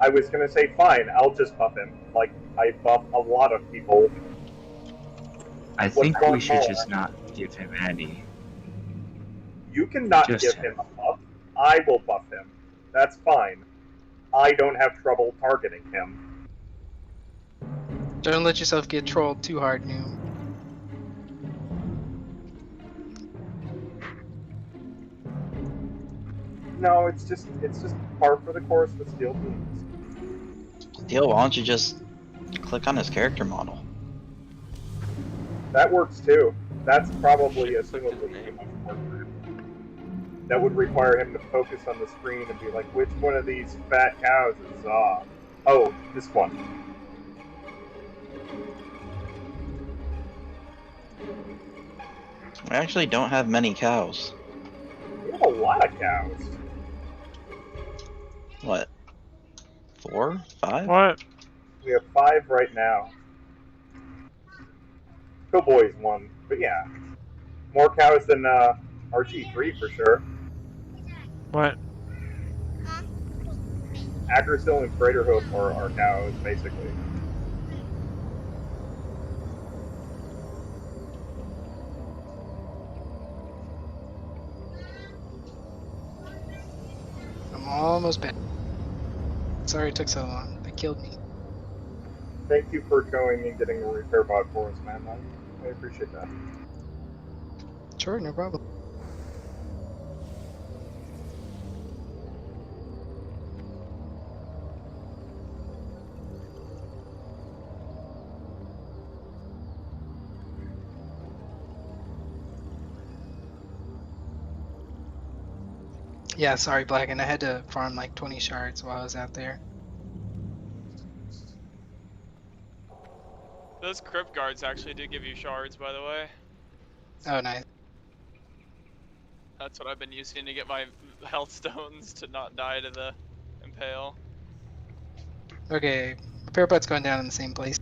I was gonna say, fine, I'll just buff him. Like, I buff a lot of people. I think we should just not give him any. You cannot Just give him a buff. I will buff him. That's fine. I don't have trouble targeting him. Don't let yourself get trolled too hard, Noob. No, it's just par for the course with Steel Beams. Steel, why don't you just click on his character model? That works too. That's probably a single too much work for him. That would require him to focus on the screen and be like, which one of these fat cows is oh, this one. I actually don't have many cows. We have a lot of cows. What? 4? 5? What? We have 5 right now. Boy's 1, but yeah. More cows than RG3 for sure. What? Aggresil and Craterhoof are our cows, basically. I'm almost back. Sorry it took so long. They killed me. Thank you for going and getting a repair bot for us, man. I appreciate that. Sure, no problem. Yeah, sorry, Blacken. I had to farm like 20 shards while I was out there. Those crypt guards actually do give you shards, by the way. Oh, nice. That's what I've been using to get my health stones to not die to the impale. Okay, repair bot's going down in the same place.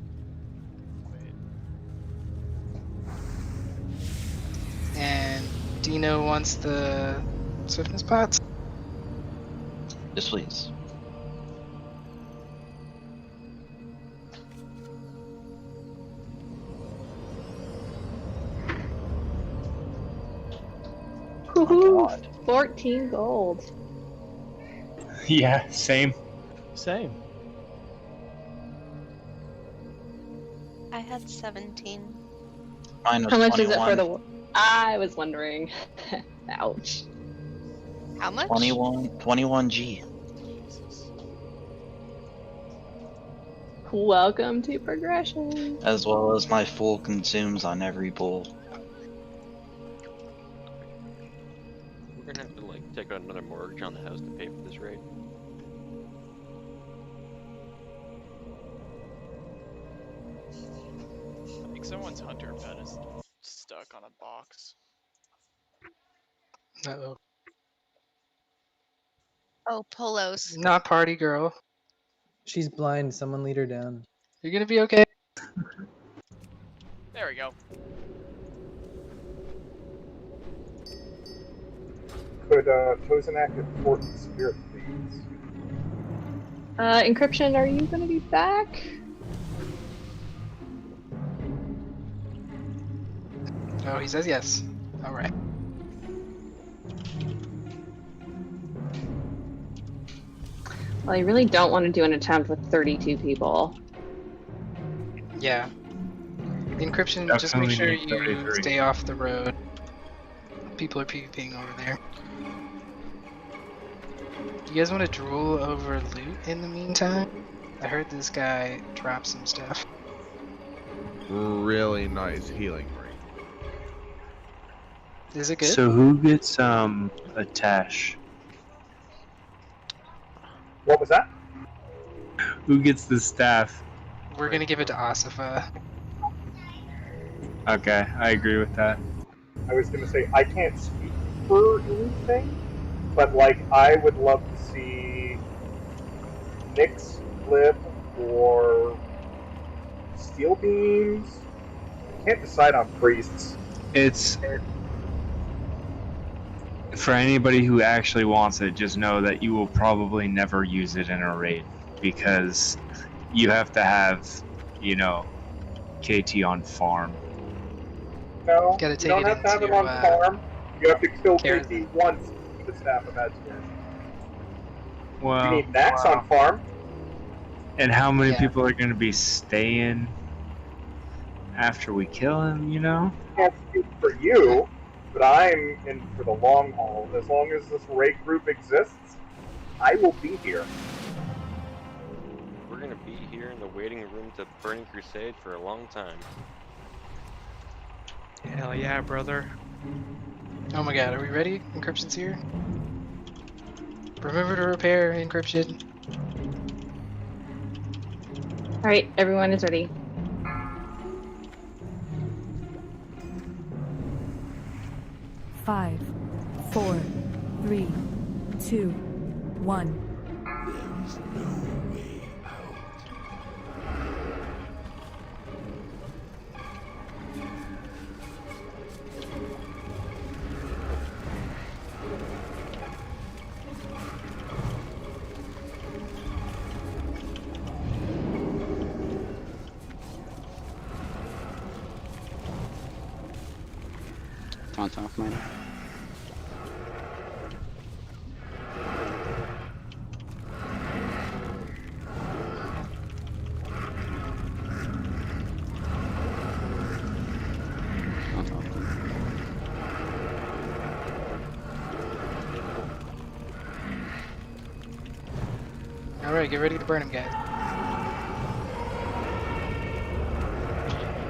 And Dino wants the swiftness pots? Yes, please. Woohoo! 14 gold. Yeah, same. Same. I had 17. Mine was How much 21. is it for the? I was wondering. Ouch. How much? 21G. Welcome to progression. As well as my full consumes on every pull. We're gonna have to like take out another mortgage on the house to pay for this raid. I think someone's hunter pet is stuck on a box. Uh-oh. Oh, Polos. Not party girl. She's blind. Someone lead her down. You're gonna be okay. There we go. Could Tozanak import the spirit, please? Encryption, are you gonna be back? Oh, he says yes. Alright. Well, you really don't want to do an attempt with 32 people. Yeah. Encryption, just Definitely make sure need you 33. stay off the road. People are PvPing over there. Do you guys want to drool over loot in the meantime? I heard this guy drop some stuff. Really nice healing ring. Is it good? So who gets a Tash? What was that? Who gets the staff? We're gonna give it to Asifa. Okay, I agree with that. I was gonna say, I can't speak for anything, but like, I would love to see Naxx, Lib, or Steel Beams can't decide on priests. It's for anybody who actually wants it. Just know that you will probably never use it in a raid because you have to have, you know, KT on farm. No, Gotta you take don't it have to have into him on farm. You have to kill Karen. KT once with the Staff of Imagination. Well, You need Naxx on farm. and how many Yeah. people are going to be staying after we kill him? You know. Can't speak for you, but I'm in for the long haul. As long as this raid group exists, I will be here. We're gonna be here in the waiting room to Burning Crusade for a long time. Hell yeah, brother. Oh my god, are we ready? Encryption's here. Remember to repair encryption. Alright, everyone is ready. Five, 4, 3, 2, 1. There's no way out. Taunt off mine. Taunt off them. Alright, get ready to burn him, guys.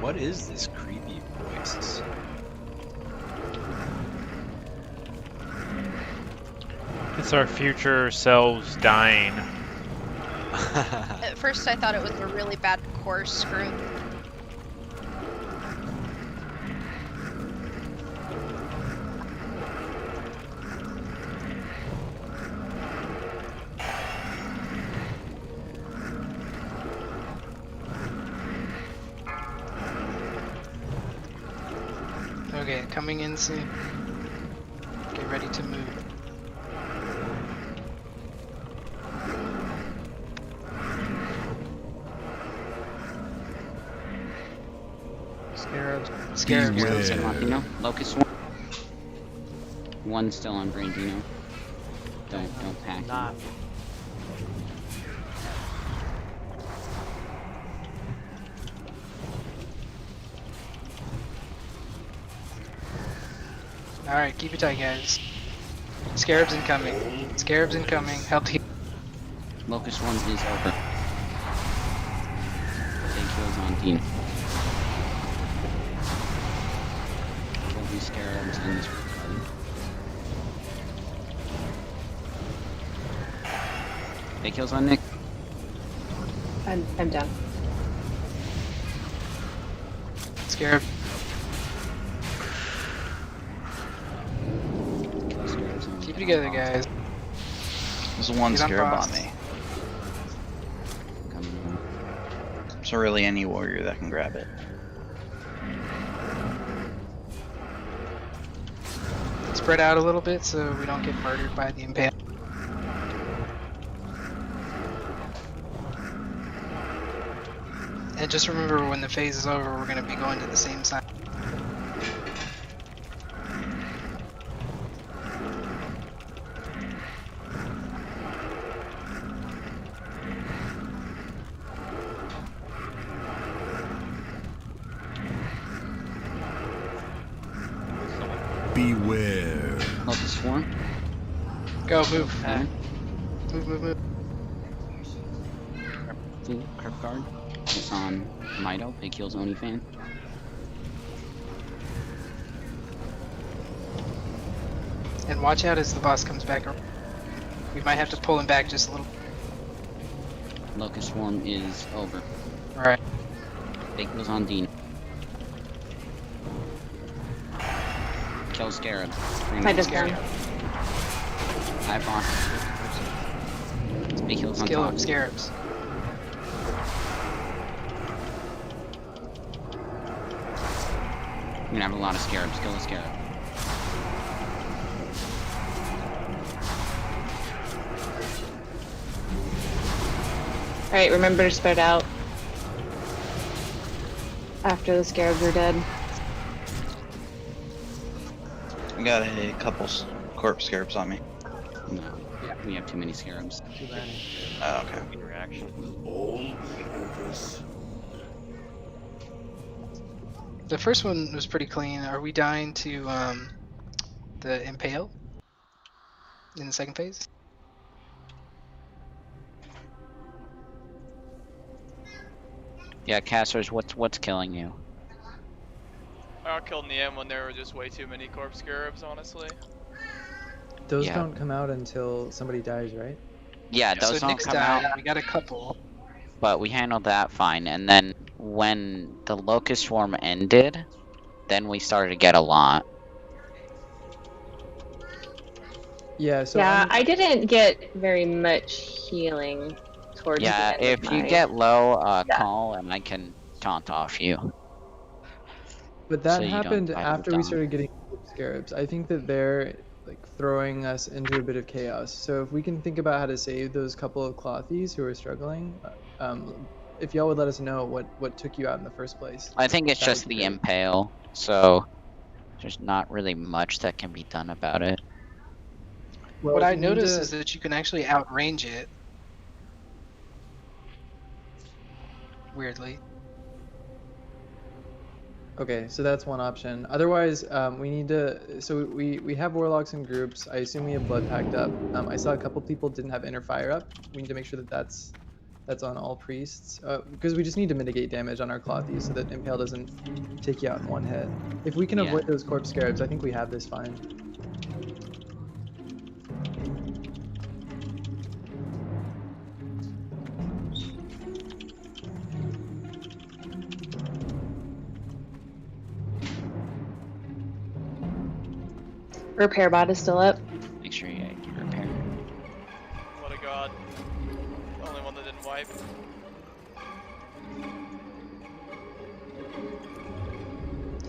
What is this creepy voice? It's our future selves dying. At first I thought it was a really bad core screw. Okay, coming in soon. Get ready to move. Scarabs. Brandino. Locust one. One's still on Brandino. Don't pack. Not. Alright, keep it tight, guys. Scarabs incoming. Scarabs incoming. Help you. Locust one is over. Big kills on Dean. Kill these scarabs in this party. Big kills on Nick. I'm done. Scarab. Kill scarabs on Keep it together, guys. There's one He's on scarab on frost. me. Coming on. So really any warrior that can grab it. Spread out a little bit so we don't get murdered by the impale. And just remember, when the phase is over, we're going to be going to the same side. Beware. Locust swarm. Go, move. Alright. Move. Crypt guard. It's on Mido. Big kills Oni fan. And watch out as the boss comes back around. We might have to pull him back just a little. Locust swarm is over. Alright. Big kills on Dean. Kill scarab. I just done. I boss. It's big kills on Skill top. up scarabs. You're gonna have a lot of scarabs. Kill the scarab. Alright, remember to spread out after the scarabs are dead. I got a couple corpse scarabs on me. No, we have too many scarabs. Too many. Oh, okay. Interaction. All purpose. The first one was pretty clean. Are we dying to the impale in the second phase? Yeah, casters, what's killing you? I got killed in the end when there were just way too many corpse scarabs, honestly. Those Yeah. don't come out until somebody dies, right? Yeah, those so don't Naxx come died. out, We got a couple. but we handled that fine. And then when the locust swarm ended, then we started to get a lot. Yeah, so Yeah, I didn't get very much healing towards the Yeah, end if of you my... get low, call and I can taunt off you. But that So you don't happened die to the after we dawn. started getting scarabs. I think that they're like throwing us into a bit of chaos. So if we can think about how to save those couple of clothies who are struggling, if y'all would let us know what took you out in the first place. I think it's that would just be the great. impale, so there's not really much that can be done about it. Well, What if I you need noticed to- is that you can actually outrange it. Weirdly. Okay, so that's one option. Otherwise, we need to. So we have warlocks in groups. I assume we have blood packed up. I saw a couple people didn't have inner fire up. We need to make sure that that's on all priests because we just need to mitigate damage on our clothies so that impale doesn't take you out in one hit. If we can Yeah. avoid those corpse scarabs, I think we have this fine. Repair bot is still up. Make sure you repair. What a god. The only one that didn't wipe.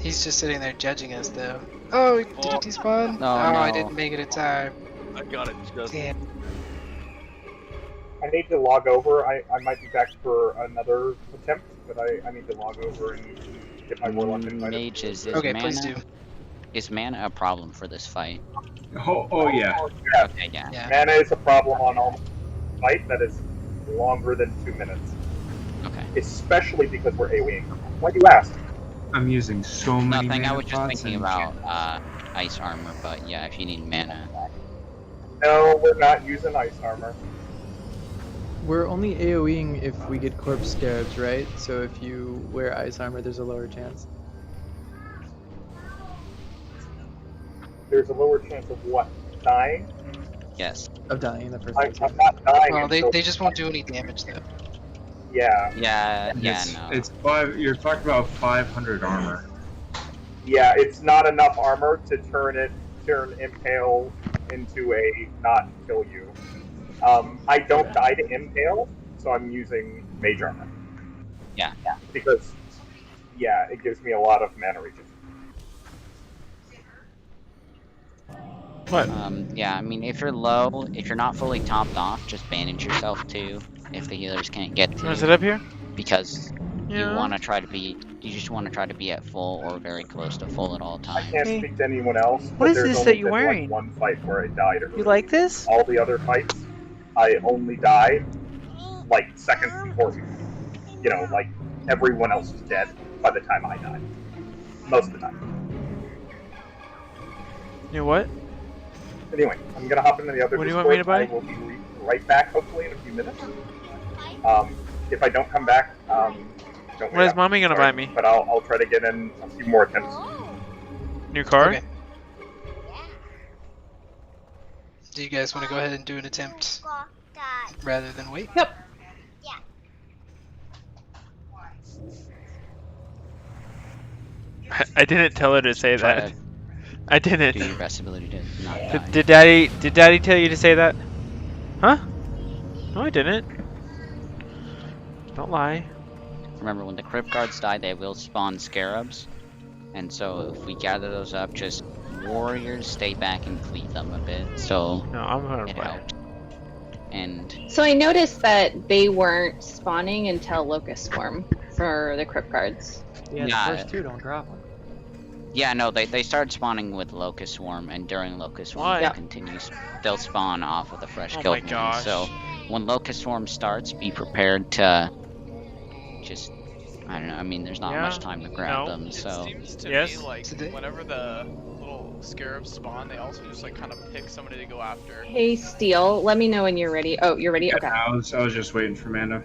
He's just sitting there judging us, though. Oh, did it despawn? No, I no. didn't make it in time. I got it just. Damn. I need to log over. I might be back for another attempt, but I need to log over and get my warlock invited. Mages, is Okay, mana, please do. Is mana a problem for this fight? Oh yeah. Okay, yeah. Yeah. Mana is a problem on all fight that is longer than 2 minutes. Okay. Especially because we're AoEing. Why do you ask? I'm using so many Nothing, I mana was just pots thinking and about ice armor, but yeah, if you need mana. No, we're not using ice armor. We're only AoEing if we get corpse scarabs, right? So if you wear ice armor, there's a lower chance. There's a lower chance of what? Dying? Yes. Of dying in the first I'm place. not dying. Well, until- they just won't do any damage, though. Yeah. Yeah, yeah, it's, no. it's five. You're talking about 500 armor. Yeah, it's not enough armor to turn Impale into a not kill you. I don't die to Impale, so I'm using Mage Armor. Yeah. Because, yeah, it gives me a lot of mana regen. What? Yeah, I mean, if you're low, if you're not fully topped off, just bandage yourself too, if the healers can't get to Is you. it up here? Because Yeah. you want to try to be, you just want to try to be at full or very close to full at all I times. can't Hey. speak to anyone else. What but is there's this only that you're been, wearing? Like, one fight where I died. You like this? All the other fights, I only die like seconds before me. You know, like everyone else is dead by the time I die. Most of the time. You know what? Anyway, I'm gonna hop into the other What do you Discord. want me to buy? I will be right back, hopefully, in a few minutes. If I don't come back, don't What wait is up. mommy gonna Sorry, buy me? But I'll try to get in a few more attempts. New car? Okay. Do you guys want to go ahead and do an attempt rather than wait? Yep. I didn't tell her to say Try that. to I didn't. do your best ability to not die. Did Daddy tell you to say that? Huh? No, I didn't. Don't lie. Remember, when the crypt guards die, they will spawn scarabs, And so if we gather those up, just warriors stay back and cleave them a bit, so No, I'm gonna it play. helps. And So I noticed that they weren't spawning until Locust Swarm for the Crypt Guards. Yeah, Yeah. the first two don't drop them. yeah, no, they started spawning with Locust Swarm, and during Locust Swarm Why? they'll continue. They'll spawn off of the fresh Oh kill my point. gosh. So when Locust Swarm starts, be prepared to just, I don't know. I mean, there's not much time to grab them. It So seems to Yes? me like whenever the little scarabs spawn, they also just like kind of pick somebody to go after. Hey, Steel, let me know when you're ready. Oh, you're ready? Okay. I was just waiting for Manda.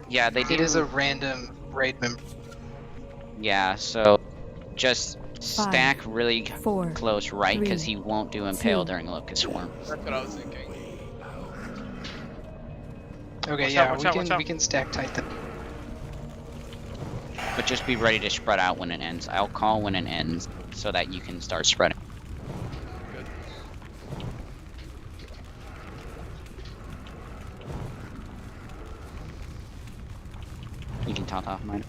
yeah, they do. It is a random raid member. Yeah, so just stack really 4, close right, because 3, he won't do Impale 2. during Locust Swarm. That's what I was thinking. Okay, Watch yeah, out, watch out. we can stack tight them. But just be ready to spread out when it ends. I'll call when it ends, so that you can start spreading. You can top off mine.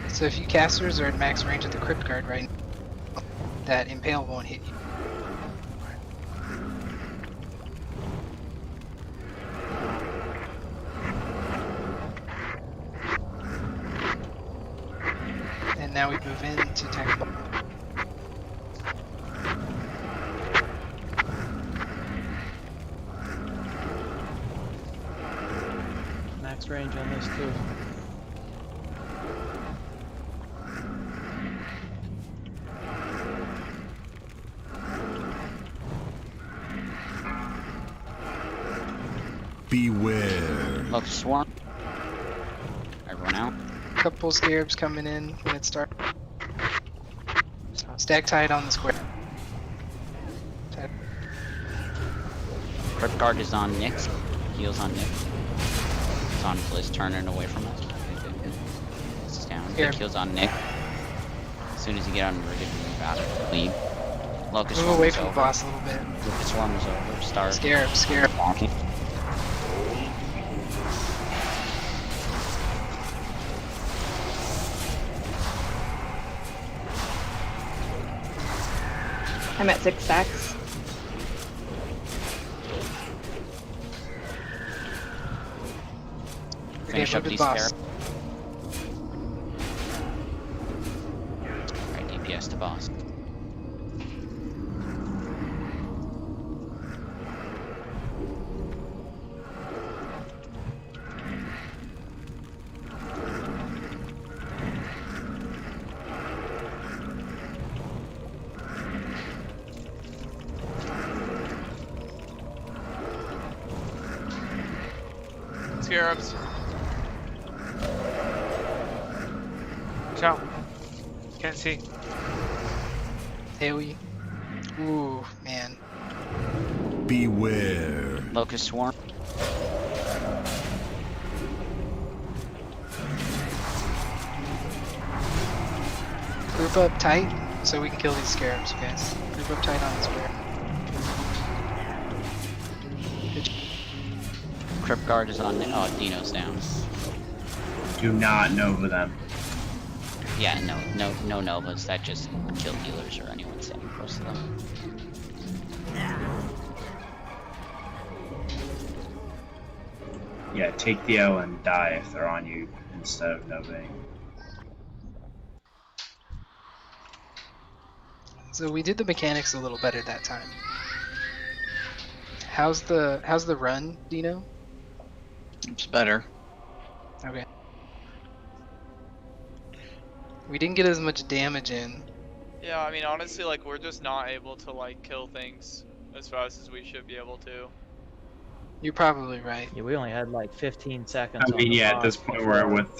So if you casters are at max range at the Crypt Guard right now, that Impale won't hit you. And now we move in to tactical. Max range on this too. Beware. Locust Swarm. Everyone out. Couple scarabs coming in when it starts. Stack tight on the square. Crypt Guard is on Naxx. Heals on Naxx. It's on Blizz, turning away from us. Good. This is down. Here. Big heals on Naxx. As soon as you get unrooted, move out. Leave. Locust Move Swarm away is from the over. boss a little bit. Locust Swarm is over. Start. Scarab. Walking. I'm at 6 stacks. Finish up move these the boss. scarabs. Alright, DPS to boss. Scarabs. Watch out. Can't see. AoE. Ooh, man. Beware. Locust Swarm. Group up tight so we can kill these scarabs, guys. Group up tight on the square. Crypt Guard is on. Oh, Dino's down. Do not Nova them. Yeah, no Novas. That just kill healers or anyone standing close to them. Yeah, take the O and die if they're on you instead of Novaing. So we did the mechanics a little better that time. How's the run, Dino? It's better. Okay. We didn't get as much damage in. Yeah, I mean honestly, like we're just not able to like kill things as fast as we should be able to. You're probably right. Yeah, we only had like 15 seconds. I mean, on the yeah, at boss this point before- we're at what,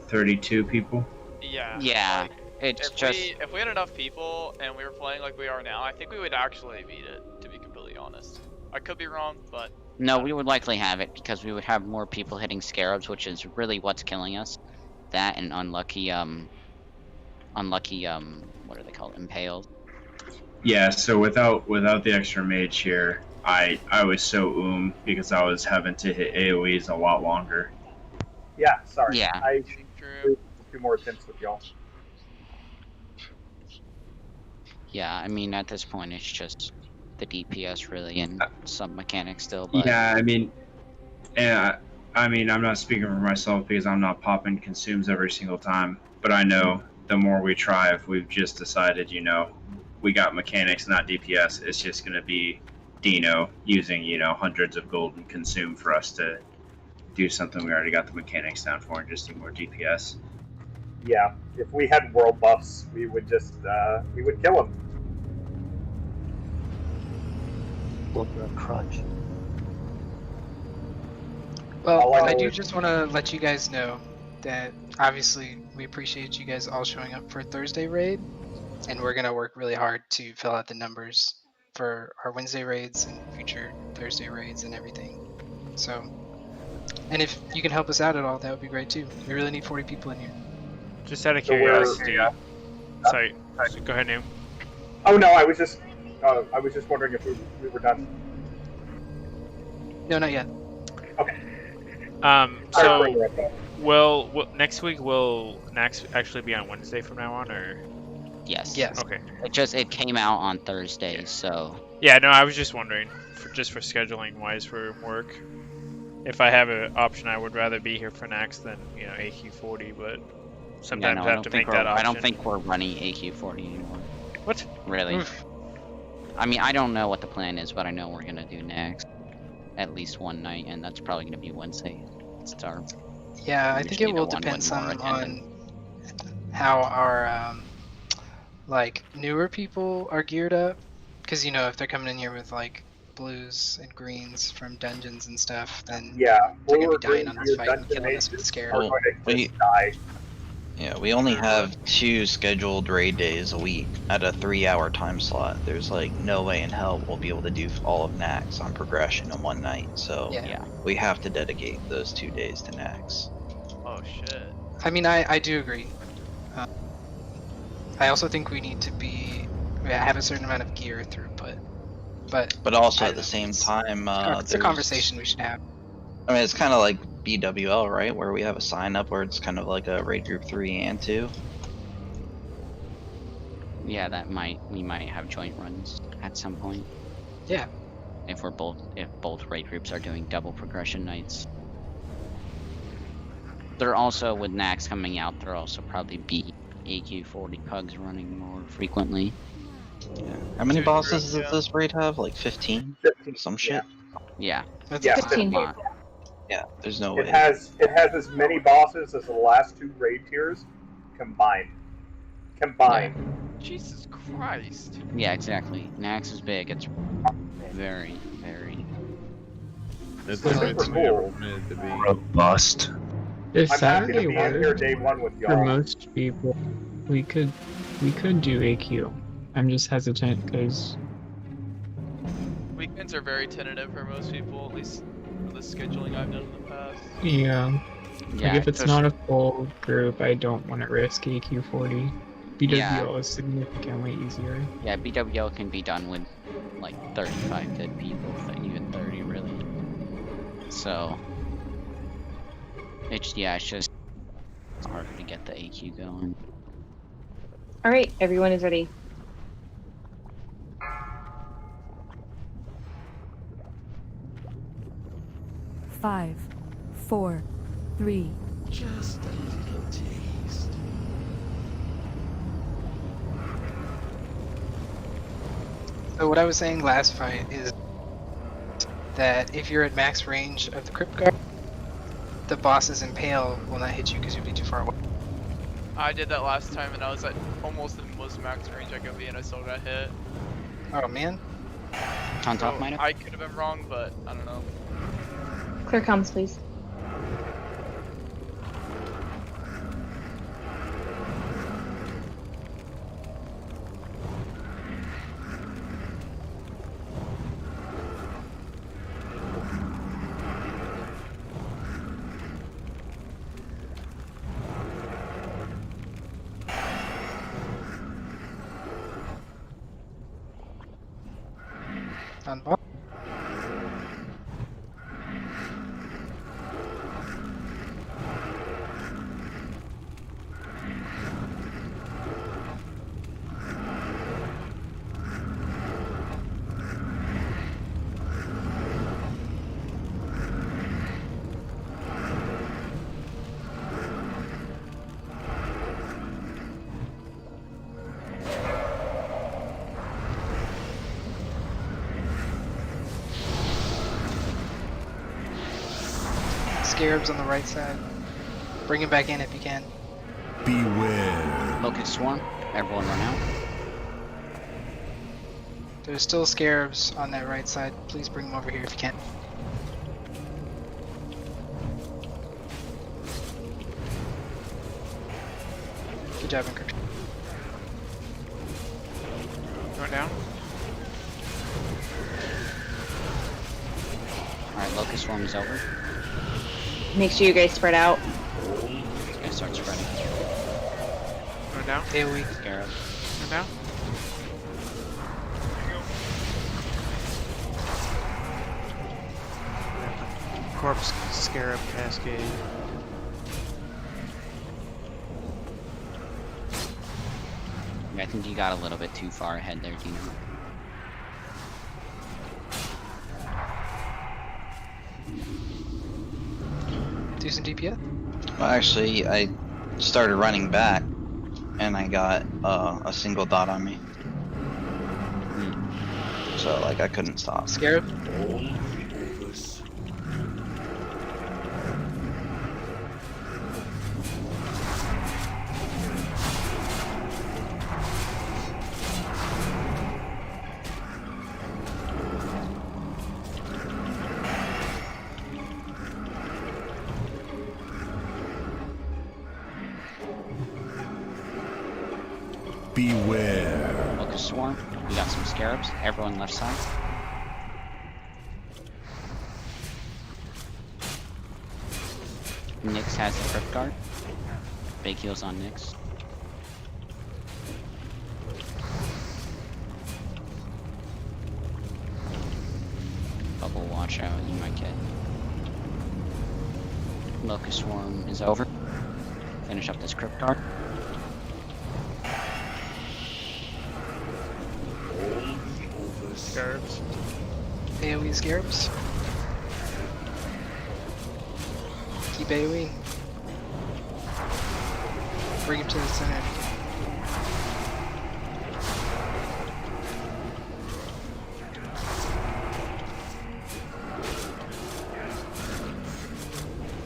32 people? Yeah. Yeah, like, it's if just. if we had enough people and we were playing like we are now, I think we would actually beat it. To be completely honest, I could be wrong, but No, we would likely have it because we would have more people hitting scarabs, which is really what's killing us. That and unlucky, what are they called? Impaled. Yeah, so without the extra mage here, I was so because I was having to hit AoEs a lot longer. Yeah, sorry. Yeah. I do a few more attempts with y'all. Yeah, I mean, at this point, it's just the DPS really and some mechanics still, but... Yeah, I mean, I'm not speaking for myself because I'm not popping consumes every single time, but I know the more we try, if we've just decided, we got mechanics, not DPS, it's just going to be Dino using, hundreds of gold and consume for us to do something we already got the mechanics down for and just do more DPS. Yeah, if we had world buffs, we would just, we would kill him. Look at a crutch. Well, I do just want to let you guys know that obviously we appreciate you guys all showing up for Thursday raid, and we're gonna work really hard to fill out the numbers for our Wednesday raids and future Thursday raids and everything. So, and if you can help us out at all, that would be great too. We really need 40 people in here. Just out of curiosity. Sorry, go ahead, Noom. Oh no, I was just wondering if we were done. No, not yet. Okay. So, will next week will Naxx actually be on Wednesday from now on, or? Yes. Yes. Okay. It came out on Thursday, so... Yeah, no, I was just wondering, for scheduling wise for work. If I have an option, I would rather be here for Naxx than, AQ40, but sometimes I have to make that option. I don't think we're running AQ40 anymore. What? Really? I mean, I don't know what the plan is, but I know we're gonna do next. At least one night, and that's probably gonna be Wednesday. It's our... Yeah, I think it will depend some on how our, newer people are geared up. Because, if they're coming in here with, blues and greens from dungeons and stuff, then yeah, they're going to be dying on this fight and killing us with scare. Well, we only have 2 scheduled raid days a week at a 3-hour time slot. There's no way in hell we'll be able to do all of Naxx on progression in one night. So we have to dedicate those 2 days to Naxx. Oh shit. I mean, I do agree. I also think we need to have a certain amount of gear throughput. But also at the same time, it's a conversation we should have. I mean, it's kind of like BWL, right? Where we have a sign up where it's kind of like a raid group 3 and 2. Yeah, we might have joint runs at some point. Yeah. If both raid groups are doing double progression nights. They're also, with Naxx coming out, there'll also probably be AQ40 pugs running more frequently. Yeah. How many bosses does this raid have? 15? Some shit? Yeah. That's 15. Yeah, there's no way. It has as many bosses as the last 2 raid tiers combined. Yeah. Jesus Christ. Yeah, exactly. Naxx is big. It's very, very... It's super cool. Robust. If I'm happy to Saturday be in here worked, day 1 with y'all. for most people, we could do AQ. I'm just hesitant because Weekends are very tentative for most people, at least for the scheduling I've done in the past. yeah, if it's not a full group, I don't want to risk AQ40. BWL is significantly easier. Yeah, BWL can be done with 35 dead people, even 30 really. So it's just harder to get the AQ going. All right, everyone is ready. Five, 4, 3. Just a little taste. So what I was saying last fight is that if you're at max range of the Crypt Guard, the boss's Impale will not hit you because you'll be too far away. I did that last time and I was at almost the most max range I could be and I still got hit. Oh man. On top, Mino? I could have been wrong, but I don't know. Clear comms, please. On ball. Scarabs on the right side. Bring him back in if you can. Beware. Locust swarm. Everyone run out. There's still scarabs on that right side. Please bring them over here if you can. Good job, Inker. Going down. Alright, Locust swarm is over. Make sure you guys spread out. These guys start spreading. Going down. AoE. Scarab. Going down. Corpse Scarab Cascade. I think you got a little bit too far ahead there, Dino. Do some DPS? Well, actually, I started running back, and I got a single dot on me. So, like, I couldn't stop. Scarab? Beware. Locust swarm. We got some scarabs. Everyone left side. Naxx has the crypt guard. Big heals on Naxx. Bubble, watch out, you might get. Locust swarm is over. Finish up this crypt guard. Scarabs. AoE scarabs. Keep AoE. Bring him to the center.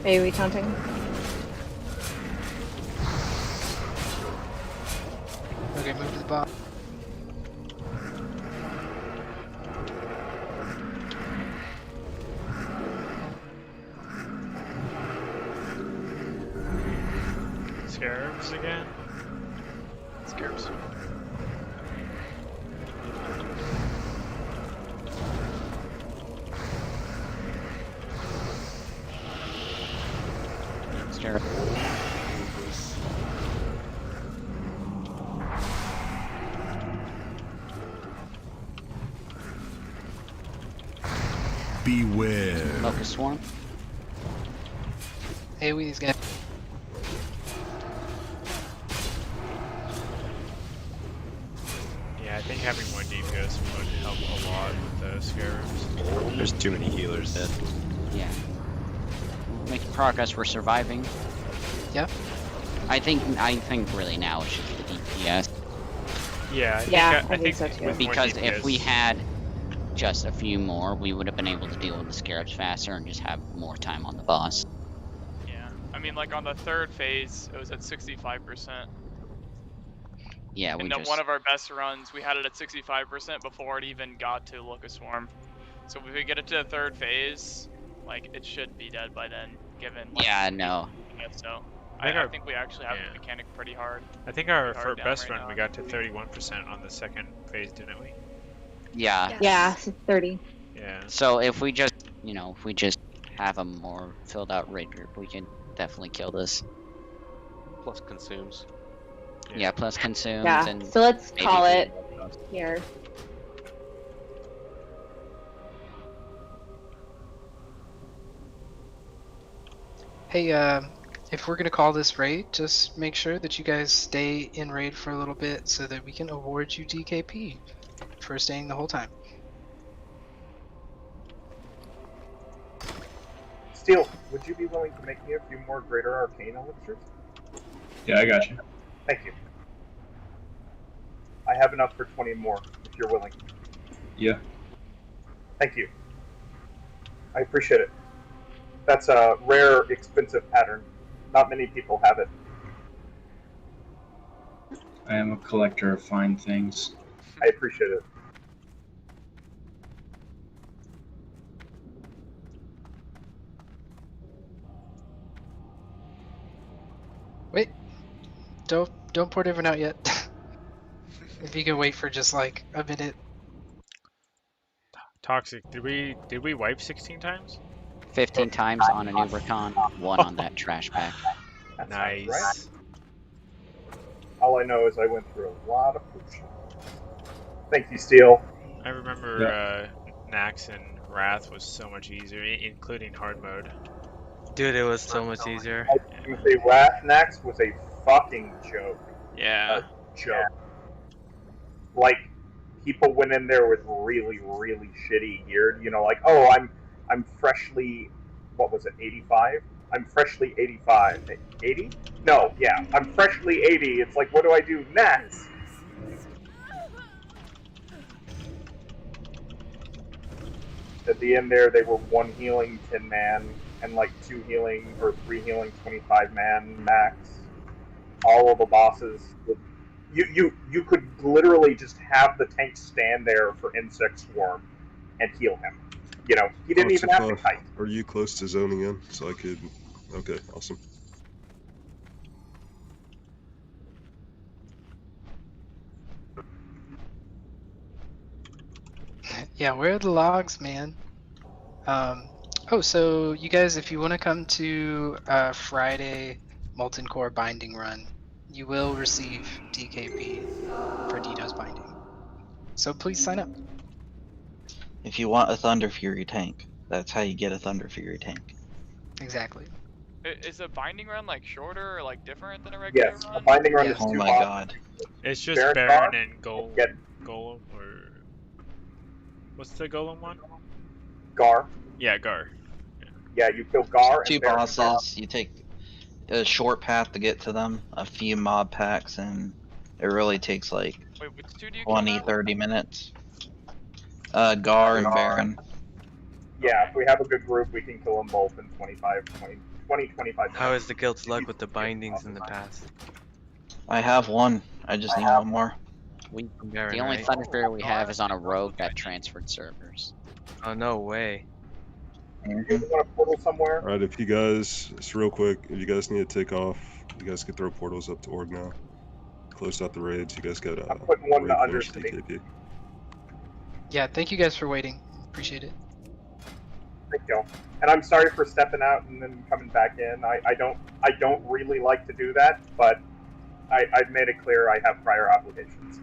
AoE taunting. Okay, move to the bottom. Scarabs again. Scarabs. Scarab. Beware. Locust swarm. AoE these guys. Yeah, I think having more DPS would help a lot with the scarabs. There's too many healers dead. Yeah. Making progress, we're surviving. Yep. I think really now it's just the DPS. Yeah, I think so too. Because if we had just a few more, we would have been able to deal with the scarabs faster and just have more time on the boss. Yeah, I mean, like on the third phase, it was at 65%. Yeah, we and just... one of our best runs, we had it at 65% before it even got to Locust Swarm. So if we get it to the third phase, like, it should be dead by then, given... Like, yeah, no. So, I think we actually have the mechanic pretty hard. I think our best run, we got to 31% on the second phase, didn't we? Yeah. Yeah, 30. Yeah. So if we just, if we just have a more filled out raid group, we can definitely kill this. Plus consumes. Yeah, plus consumes. Yeah, and so let's maybe call it here. Hey, if we're gonna call this raid, just make sure that you guys stay in raid for a little bit so that we can award you DKP for staying the whole time. Steel, would you be willing to make me a few more Greater Arcane elixirs? Yeah, I got you. Thank you. I have enough for 20 more, if you're willing. Yeah. Thank you. I appreciate it. That's a rare, expensive pattern. Not many people have it. I am a collector of fine things. I appreciate it. Wait, don't port everyone out yet. If you can wait for just like a minute. Toxic. Did we wipe 16 times? 15 times on a Nubricon, 1 on that trash pack. Nice. Right. All I know is I went through a lot of potion. Thank you, Steel. I remember Naxx and Wrath was so much easier, including hard mode. Dude, it was so much easier. I was going to say Wrath Naxx was a fucking joke. Yeah. A joke. Like, people went in there with really, really shitty gear. You know, like, oh, I'm freshly, what was it, 85? I'm freshly 85. 80? No, yeah, I'm freshly 80. It's like, what do I do next? At the end there, they were 1 healing 10 man and like 2 healing or 3 healing 25 man max. All of the bosses would, you could literally just have the tank stand there for Insect Swarm and heal him. You know, he didn't even have to kite. Are you close to zoning in so I could? Okay, awesome. Yeah, where are the logs, man? Oh, so you guys, if you want to come to Friday Molten Core Binding Run, you will receive DKP for Dino's Binding. So please sign up. If you want a Thunder Fury tank, that's how you get a Thunder Fury tank. Exactly. Is a binding run like shorter or like different than a regular Yes, run? a binding run is Oh 2 my bosses. god. It's just Baron Baron Gar, and Golem, or what's the Golem one? Gar. Yeah, Gar. Yeah, you kill Gar Two and Baron bosses, you take a short path to get to them, a few mob packs, and it really takes like Wait, which 2 do you 20, 30 minutes. Gar and Baron. Yeah, if we have a good group, we can kill them both in 25 minutes. How is the guild's luck with the bindings in the past? I have one. I just need one more. The only Thunder Fury we have is on a rogue that transferred servers. Oh, no way. You guys want a portal somewhere? Alright, if you guys, just real quick, if you guys need to take off, you guys can throw portals up to Org now. Closed out the raids, you guys got I'm putting one to finished Undercity. DKP. Yeah, thank you guys for waiting. Appreciate it. Thank you. And I'm sorry for stepping out and then coming back in. I don't really like to do that, but I've made it clear I have prior obligations.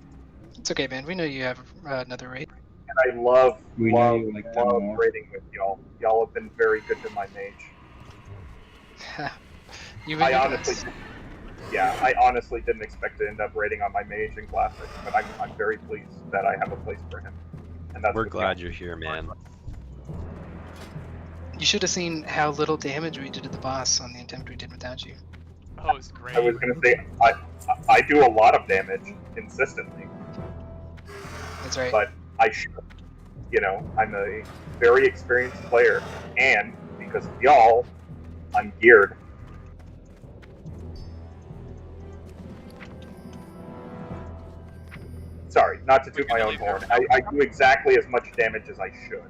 It's okay, man. We know you have another raid. And I love more. raiding with y'all. Y'all have been very good to my mage. You've I been honestly, I honestly didn't expect to end up raiding on my mage in Classic, but I'm very pleased that I have a place for him. And that's We're with glad y'all. you're here, man. You should have seen how little damage we did to the boss on the attempt we did without you. Oh, it's great. I was gonna say I do a lot of damage consistently. That's right. But I should, you know, I'm a very experienced player, and because of y'all, I'm geared. Sorry, not to toot my own horn. I do exactly as much damage as I should.